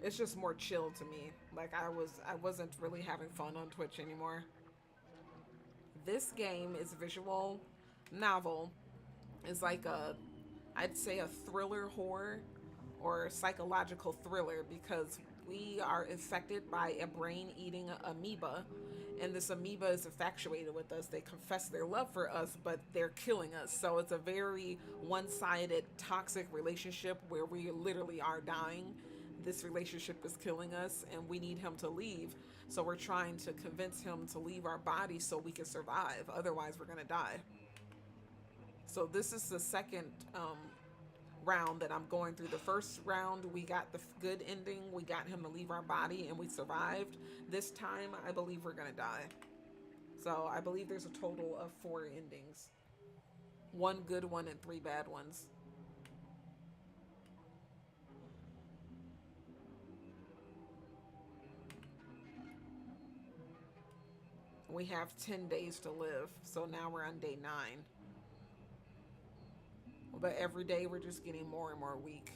it's just more chill to me. Like I wasn't really having fun on Twitch anymore. This game is visual novel. It's like I'd say a thriller horror or psychological thriller because we are infected by a brain-eating amoeba, and this amoeba is infatuated with us. They confess their love for us, but they're killing us. So it's a very one-sided, toxic relationship where we literally are dying. This relationship is killing us, and we need him to leave. So we're trying to convince him to leave our body so we can survive. Otherwise, we're gonna die. So this is the second round that I'm going through. The first round, we got the good ending. We got him to leave our body and we survived. This time, I believe we're going to die. So I believe there's a total of 4 endings. 1 good one and 3 bad ones. We have 10 days to live. So now we're on day 9. But every day we're just getting more and more weak.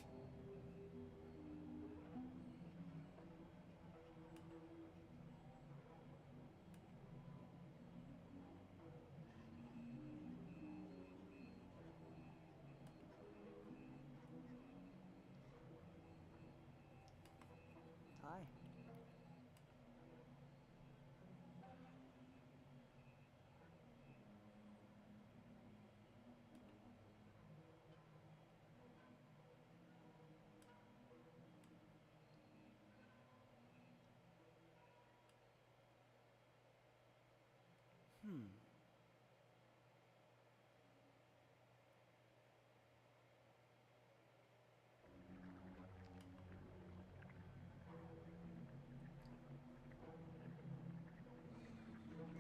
Hi. Hmm.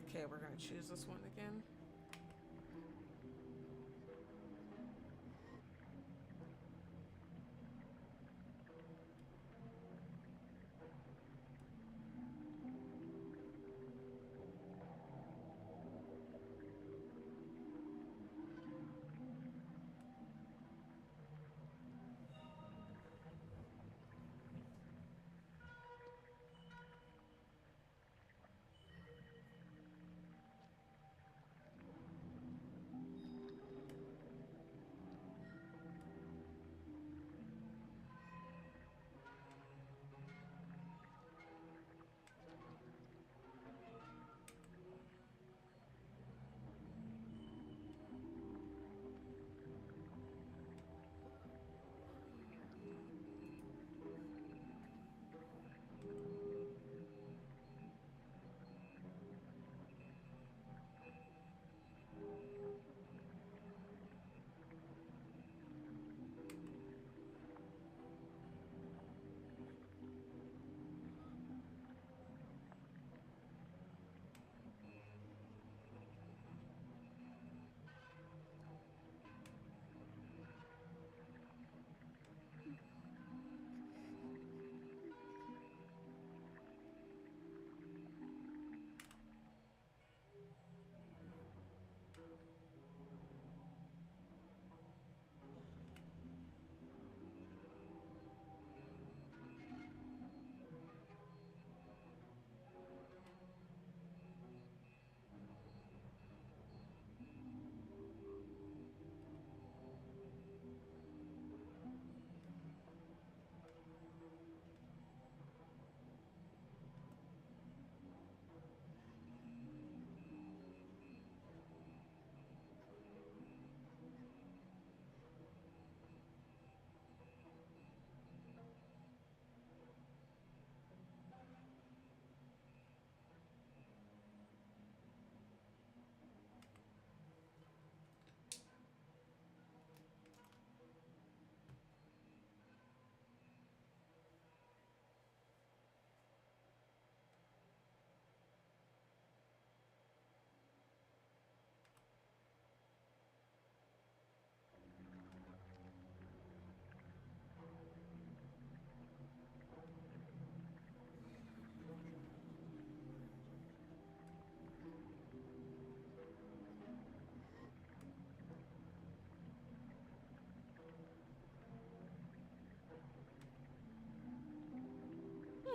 Okay, we're going to choose this one again.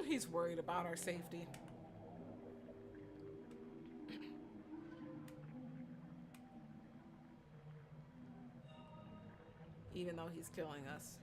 He's worried about our safety. Even though he's killing us.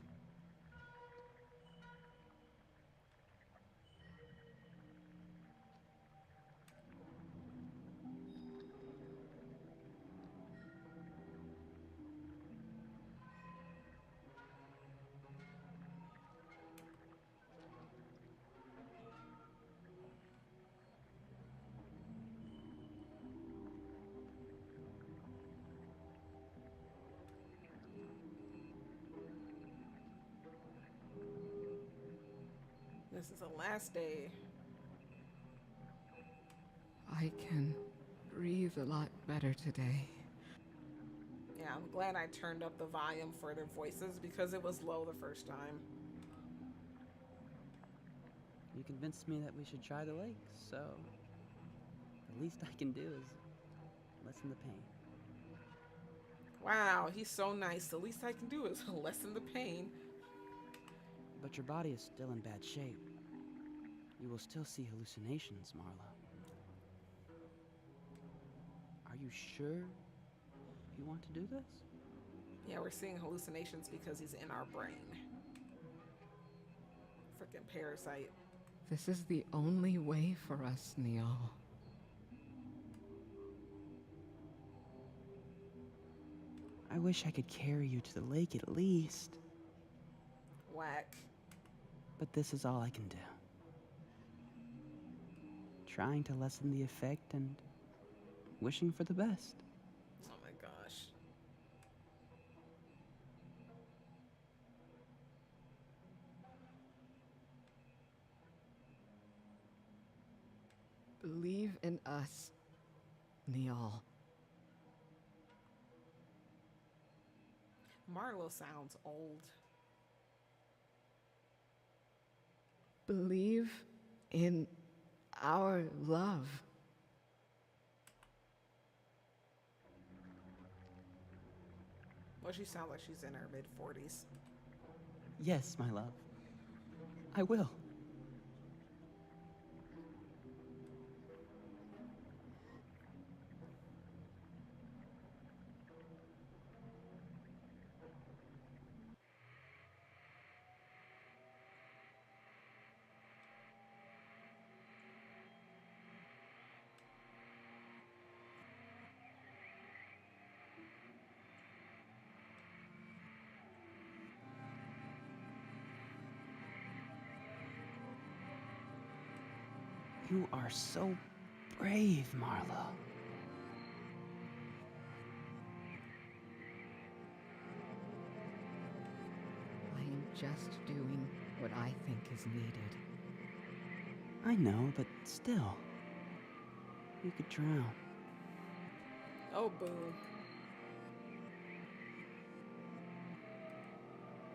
This is the last day. I can breathe a lot better today. Yeah, I'm glad I turned up the volume for their voices because it was low the first time. You convinced me that we should try the lake, so the least I can do is lessen the pain. Wow, he's so nice. The least I can do is lessen the pain. But your body is still in bad shape. You will still see hallucinations, Marla. Are you sure you want to do this? Yeah, we're seeing hallucinations because he's in our brain. Freaking Parasite. This is the only way for us, Neil. I wish I could carry you to the lake at least. Whack. But this is all I can do. Trying to lessen the effect and wishing for the best. Oh my gosh. Believe in us, Neil. Marlo sounds old. Believe in our love. Well, she sounds like she's in her mid-40s. Yes, my love. I will. You are so brave, Marla. I am just doing what I think is needed. I know, but still. You could drown. Oh, boo.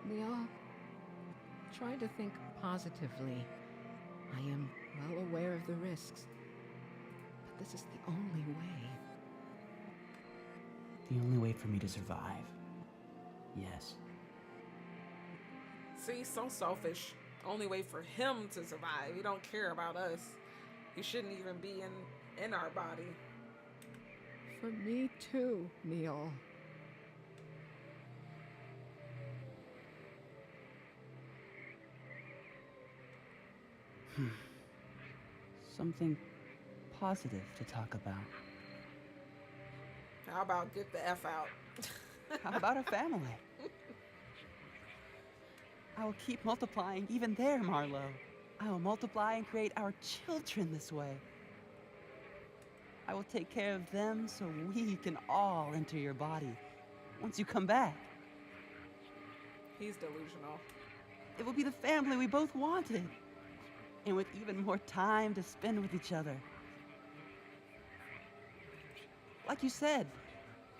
Neil, try to think positively. I am well aware of the risks, but this is the only way. The only way for me to survive. Yes. See, so selfish. Only way for him to survive. He don't care about us. He shouldn't even be in our body. For me too, Neil. Something positive to talk about. How about get the F out? How about a family? I will keep multiplying even there, Marlo. I will multiply and create our children this way. I will take care of them so we can all enter your body once you come back. He's delusional. It will be the family we both wanted. And with even more time to spend with each other. Like you said,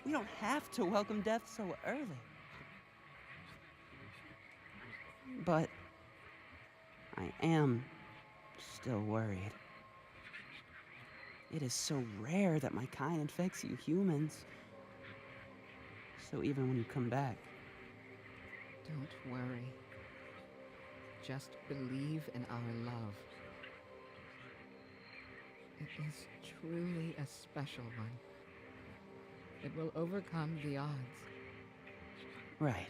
we don't have to welcome death so early. But I am still worried. It is so rare that my kind infects you humans. So even when you come back, Don't worry. Just believe in our love. It is truly a special one. It will overcome the odds. Right.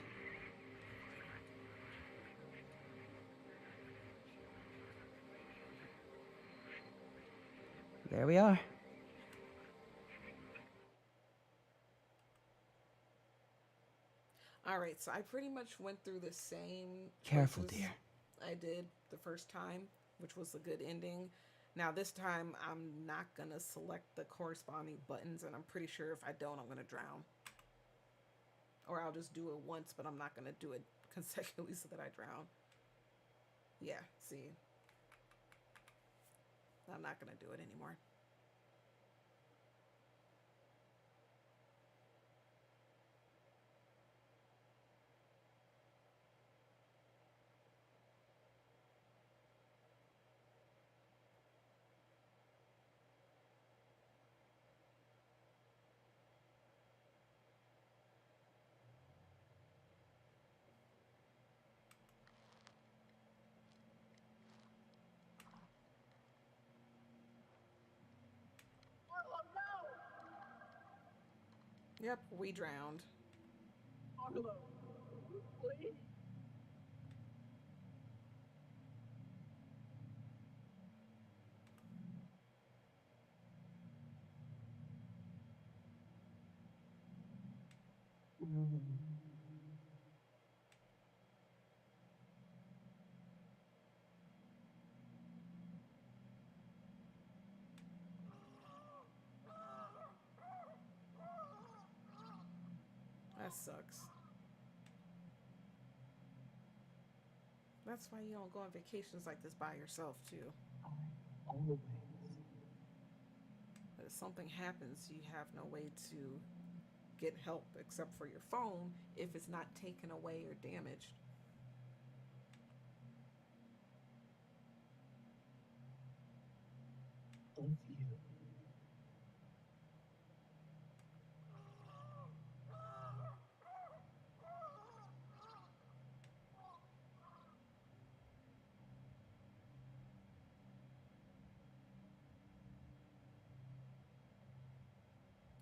There we are. All right, so I pretty much went through the same Careful, choices dear. I did the first time, which was a good ending. Now this time I'm not gonna select the corresponding buttons, and I'm pretty sure if I don't, I'm gonna drown. Or I'll just do it once, but I'm not gonna do it consecutively so that I drown. Yeah, see. I'm not gonna do it anymore. Yep, we drowned. Marlo, please. That sucks. That's why you don't go on vacations like this by yourself, too. Always. But if something happens, you have no way to get help except for your phone if it's not taken away or damaged. Both you.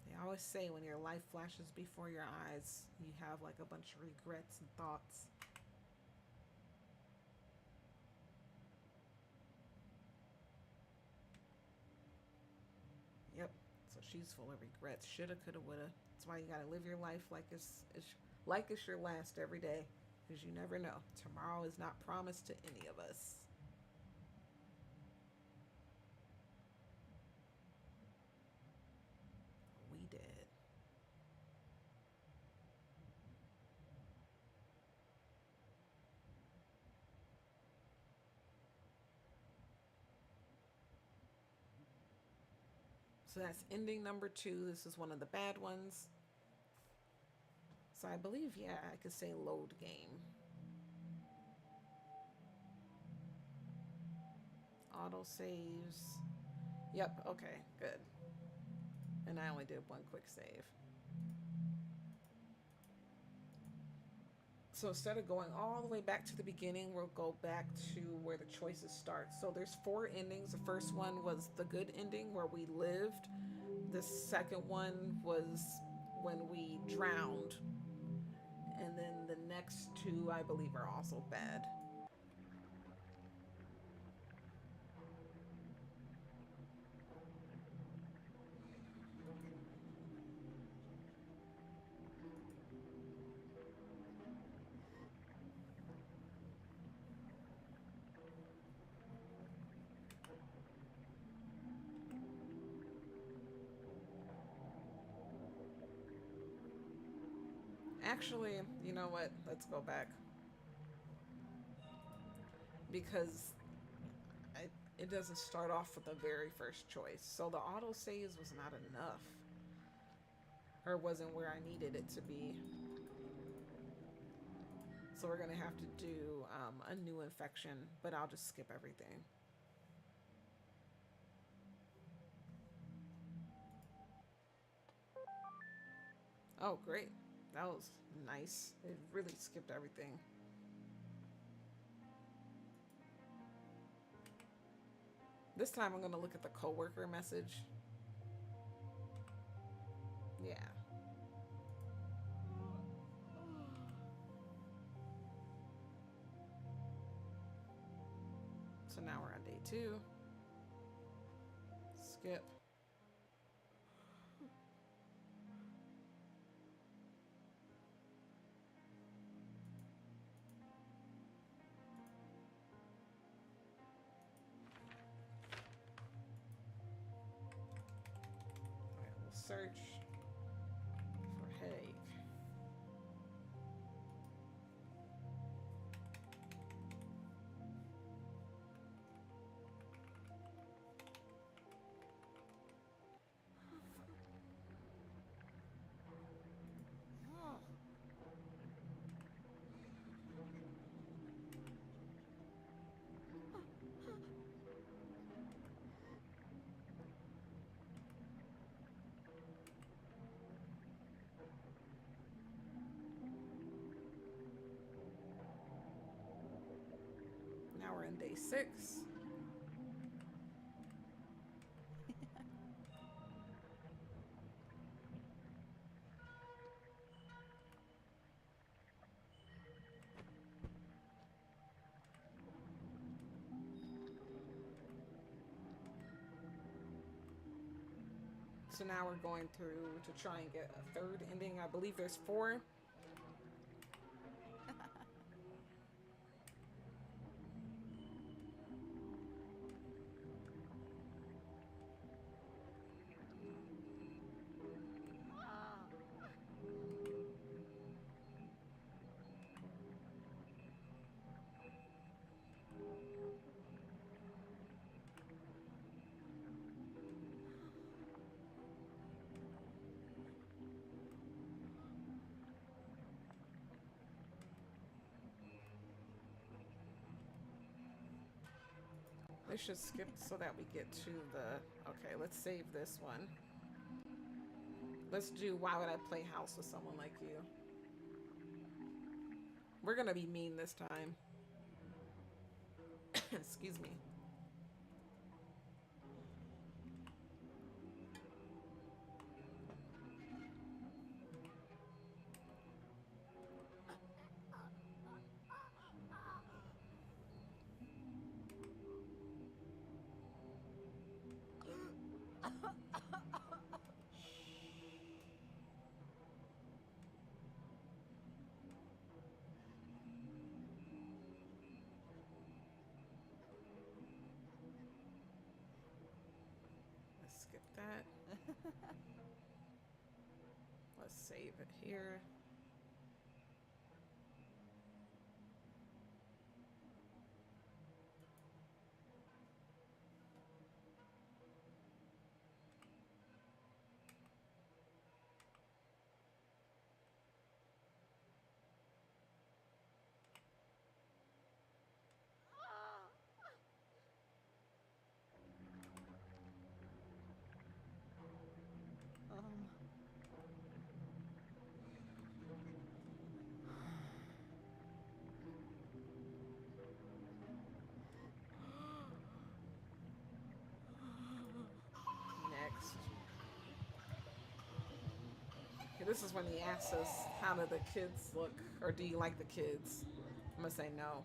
They always say when your life flashes before your eyes, you have like a bunch of regrets and thoughts. Yep. So she's full of regrets. Shoulda, coulda, woulda. That's why you gotta live your life like it's your last every day, because you never know. Tomorrow is not promised to any of us. We did. So that's ending number 2. This is one of the bad ones. So I believe, yeah, I could say load game. Auto saves. Yep, okay, good. And I only did one quick save. So instead of going all the way back to the beginning, we'll go back to where the choices start. So there's 4 endings. The first one was the good ending where we lived. The second one was when we drowned. And then the next 2, I believe, are also bad. Actually, you know what? Let's go back. Because it doesn't start off with the very first choice. So the auto saves was not enough. Or wasn't where I needed it to be. So we're going to have to do a new infection, but I'll just skip everything. Oh, great. That was nice. It really skipped everything. This time I'm gonna look at the coworker message. Yeah. So now we're on day 2. Skip. Alright, we'll search for Haig. Now we're in day 6. So now we're going through to try and get a 3rd ending. I believe there's 4. They should skip so that we get to the... Okay, let's save this one. Let's do Why Would I Play House with Someone Like You? We're gonna be mean this time. Excuse me. Skip that. Let's save it here. Next. Okay, this is when he asks us, how do the kids look? Or do you like the kids? I'm gonna say no.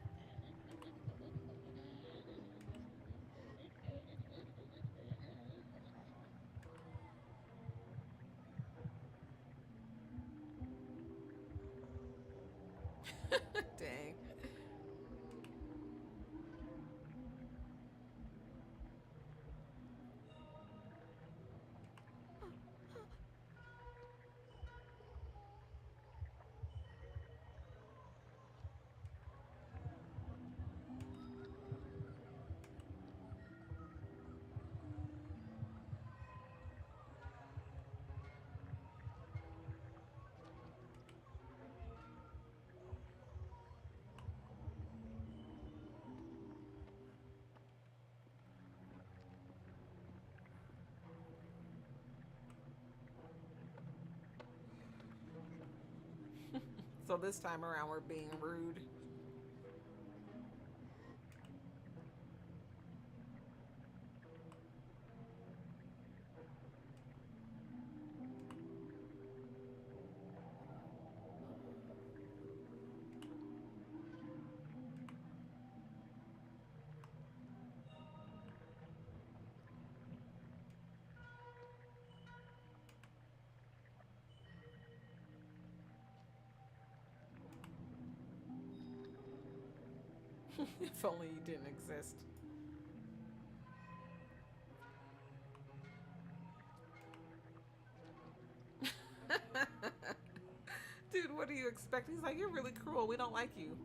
Dang. So this time around we're being rude. If only you didn't exist. Dude, what do you expect? He's like, you're really cruel. We don't like you.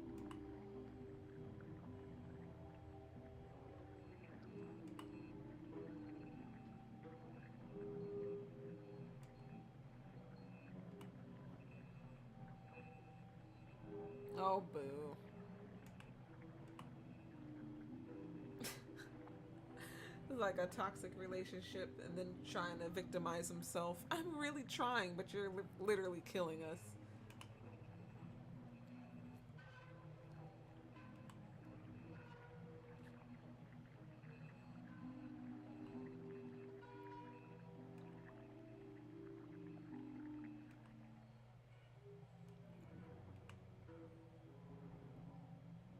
Oh, boo. Like a toxic relationship and then trying to victimize himself. I'm really trying, but you're literally killing us.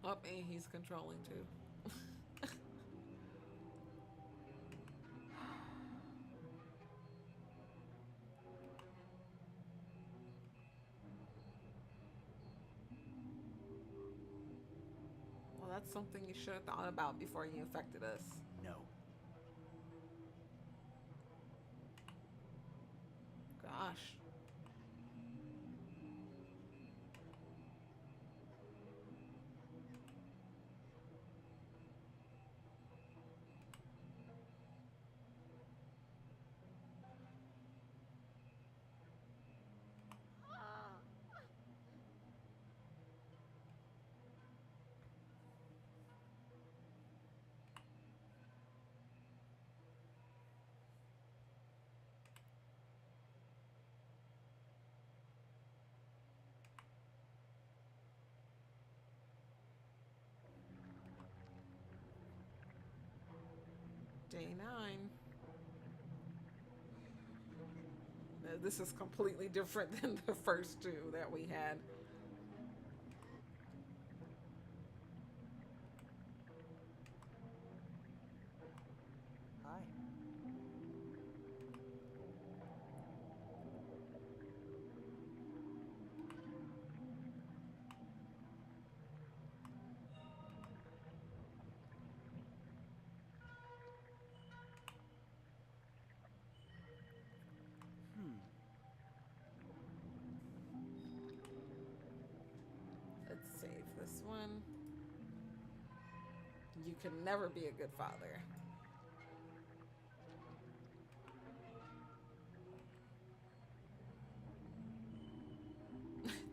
Oh, and he's controlling too. Well, that's something you should have thought about before you infected us. No. Gosh. Day 9. This is completely different than the first two that we had. Hi. Let's save this one. You can never be a good father.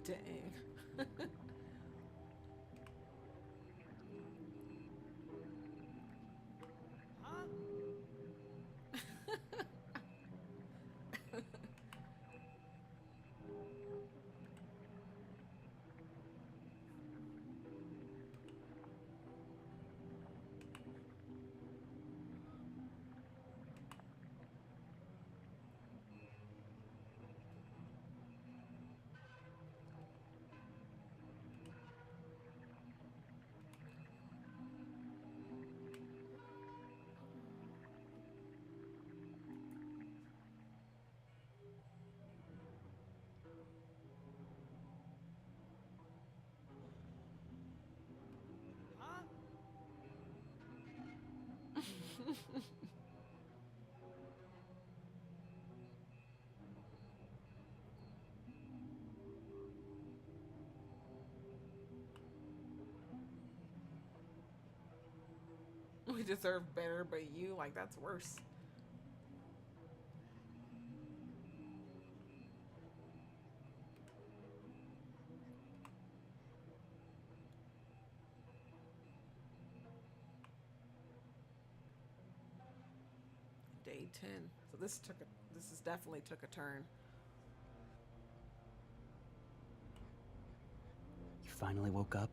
Dang. Huh? Huh? We deserve better, but you, like, that's worse. Day 10. So this is definitely took a turn. You finally woke up?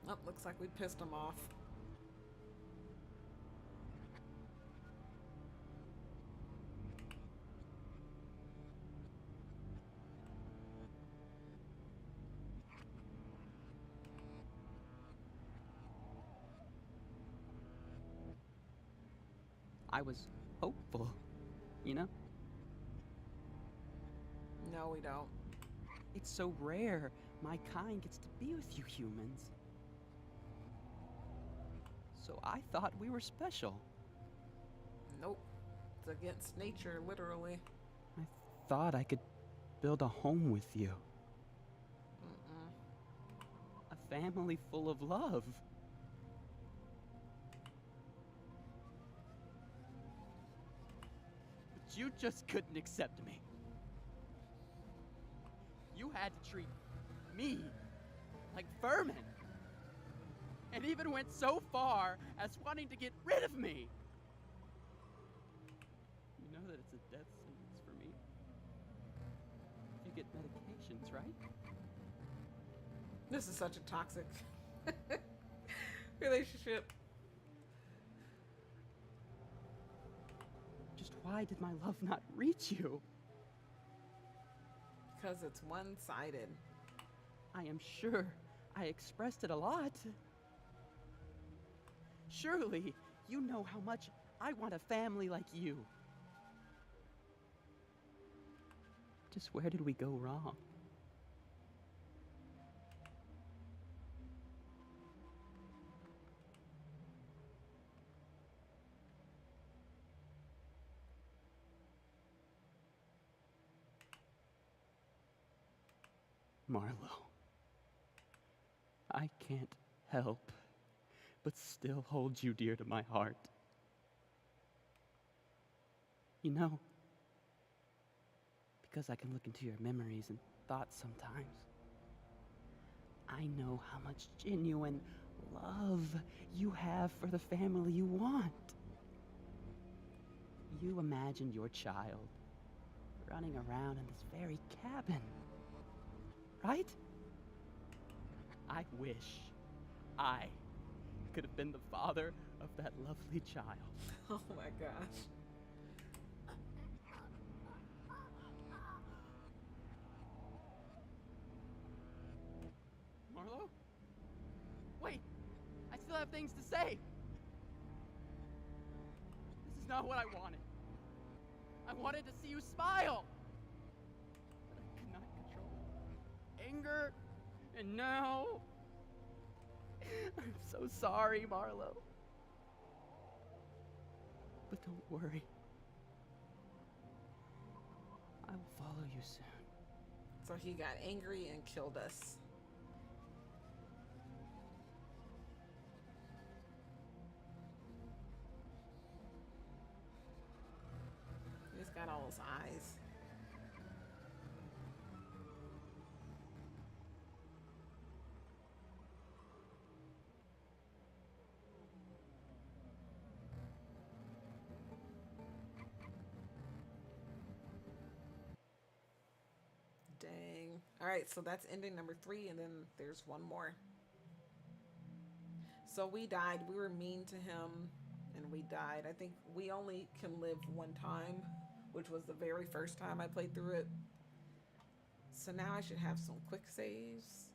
Oh, looks like we pissed him off. I was hopeful, you know? No, we don't. It's so rare my kind gets to be with you humans. So I thought we were special. Nope. It's against nature, literally. I thought I could build a home with you. Mm-mm. A family full of love. But you just couldn't accept me. You had to treat me like vermin. And even went so far as wanting to get rid of me. You know that it's a death sentence for me. If you get medications, right? This is such a toxic relationship. Just why did my love not reach you? Because it's one-sided. I am sure I expressed it a lot. Surely you know how much I want a family like you. Just where did we go wrong? Marlo, I can't help but still hold you dear to my heart. You know, because I can look into your memories and thoughts sometimes, I know how much genuine love you have for the family you want. You imagined your child running around in this very cabin, right? I wish I could have been the father of that lovely child. Oh my gosh. Marlo? Wait, I still have things to say. This is not what I wanted. I wanted to see you smile. But I could not control anger, and now I'm so sorry, Marlo. But don't worry. I will follow you soon. So he got angry and killed us. He's got all those eyes. Dang. All right, so that's ending number 3, and then there's one more. So we died. We were mean to him, and we died. I think we only can live one time, which was the very first time I played through it. So now I should have some quick saves,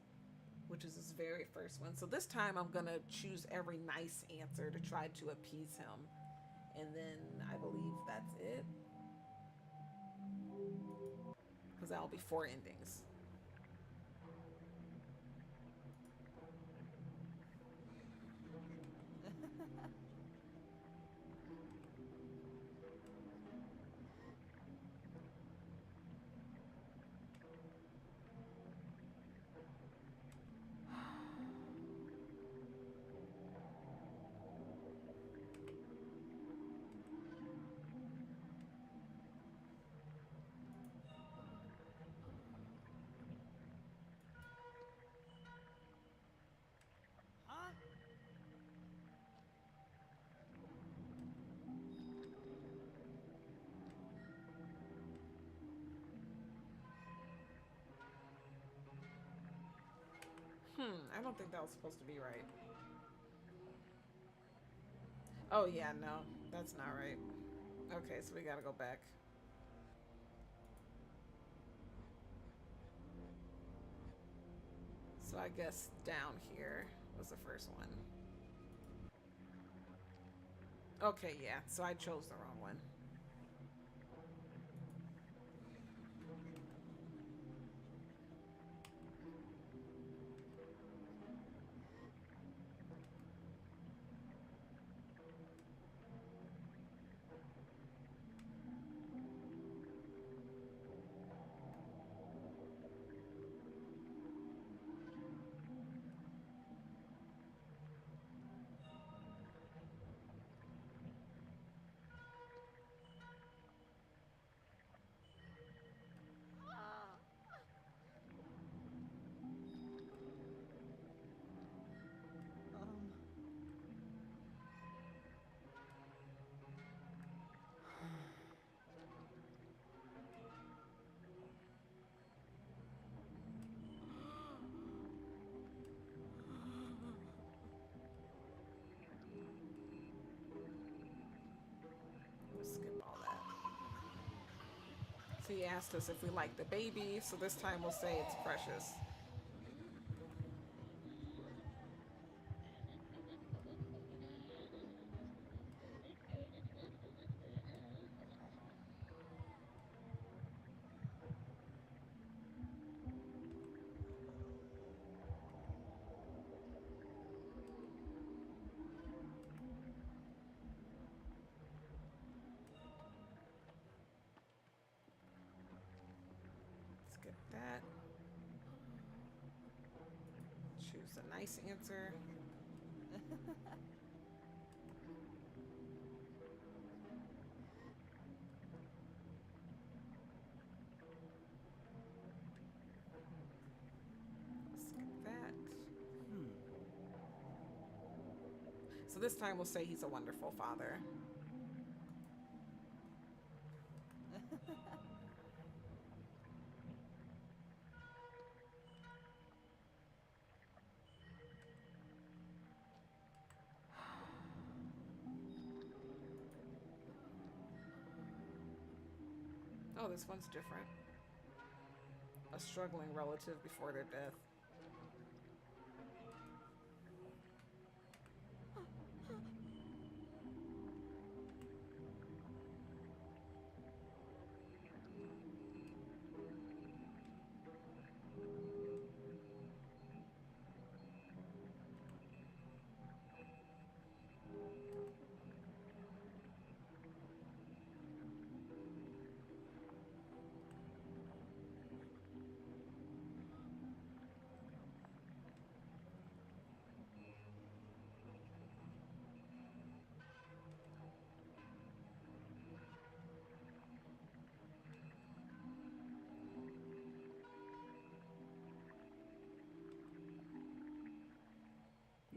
which is this very first one. So this time I'm going to choose every nice answer to try to appease him. And then I believe that's it. Because that'll be 4 endings. Huh? I don't think that was supposed to be right. Oh yeah, no, that's not right. Okay, so we gotta go back. So I guess down here was the first one. Okay, yeah, so I chose the wrong one. He asked us if we like the baby, so this time we'll say it's precious. Let's get that. Choose a nice answer. Let's get that. So this time we'll say he's a wonderful father. Oh, this one's different. A struggling relative before their death.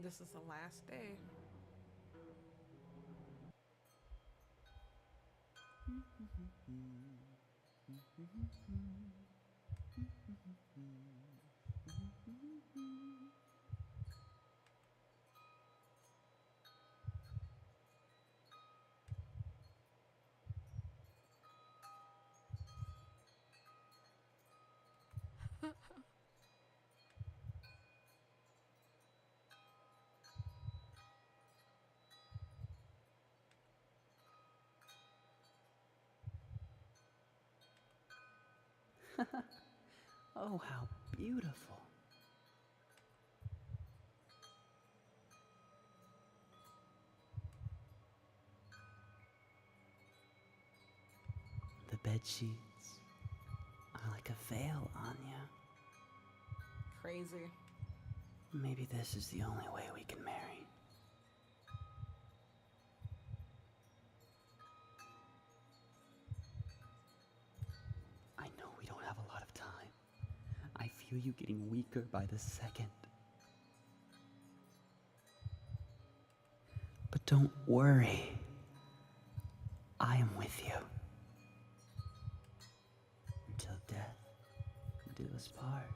This is the last day. Oh, how beautiful. The bed sheets are like a veil, Anya. Crazy. Maybe this is the only way we can marry. I know we don't have a lot of time. I feel you getting weaker by the second. But don't worry. I am with you. Until death do us part.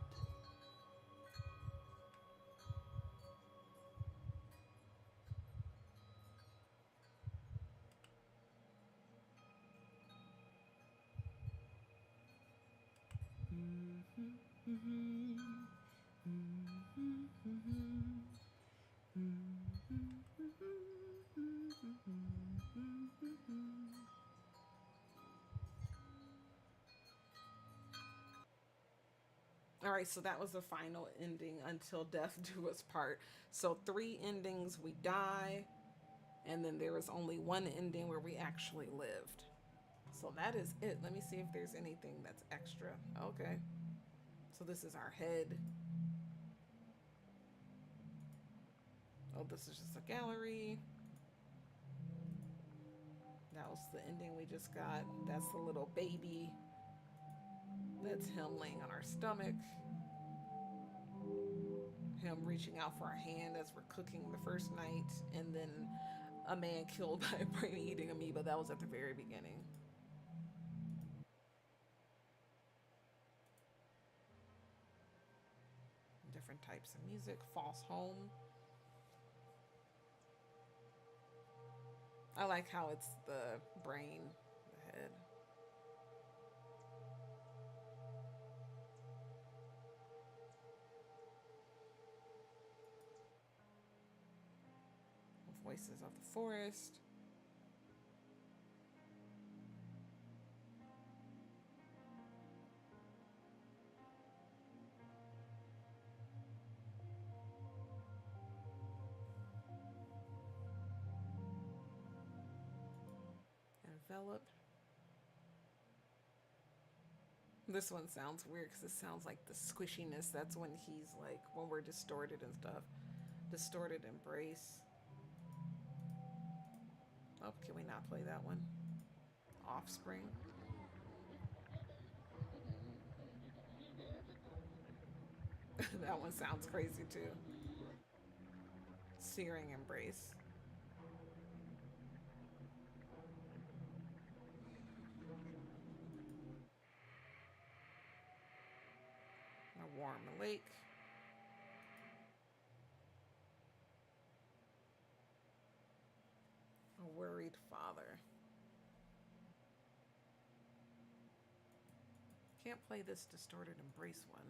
All right, so that was the final ending, until death do us part. So 3 endings, we die, and then there was only 1 ending where we actually lived. So that is it. Let me see if there's anything that's extra. Okay. So this is our head. Oh, this is just a gallery. That was the ending we just got. That's the little baby. That's him laying on our stomach. Him reaching out for our hand as we're cooking the first night. And then a man killed by a brain-eating amoeba. That was at the very beginning. Different types of music. False home. I like how it's the brain, the head. voices of the forest. Envelop. This one sounds weird because it sounds like the squishiness. That's when he's like, when we're distorted and stuff. Distorted embrace. Oh, can we not play that one? Offspring. That one sounds crazy too. Searing embrace. A warm lake. A worried father. Can't play this distorted embrace one.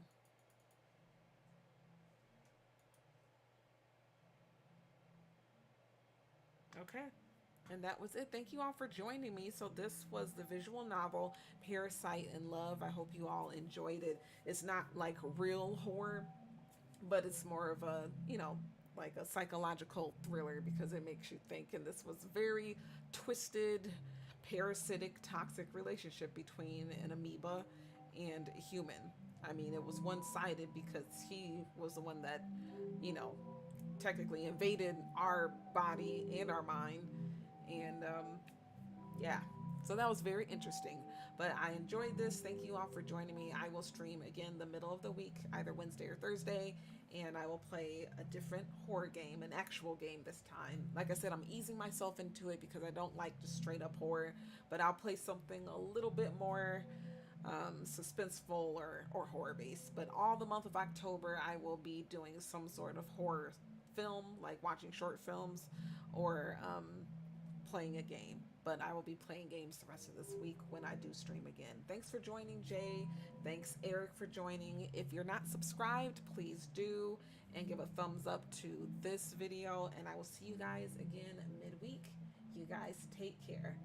Okay. And that was it. Thank you all for joining me. So this was the visual novel, Parasite in Love. I hope you all enjoyed it. It's not like real horror, but it's more of a, you know, like a psychological thriller because it makes you think. And this was very twisted, parasitic, toxic relationship between an amoeba and a human. I mean, it was one-sided because he was the one that, you know, technically invaded our body and our mind. And yeah, so that was very interesting. But I enjoyed this. Thank you all for joining me. I will stream again the middle of the week, either Wednesday or Thursday, and I will play a different horror game, an actual game this time. Like I said, I'm easing myself into it because I don't like just straight up horror, but I'll play something a little bit more suspenseful or horror based. But all the month of October, I will be doing some sort of horror film, like watching short films or playing a game. But I will be playing games the rest of this week when I do stream again. Thanks for joining, Jay. Thanks, Eric, for joining. If you're not subscribed, please do, and give a thumbs up to this video. And I will see you guys again midweek. You guys take care.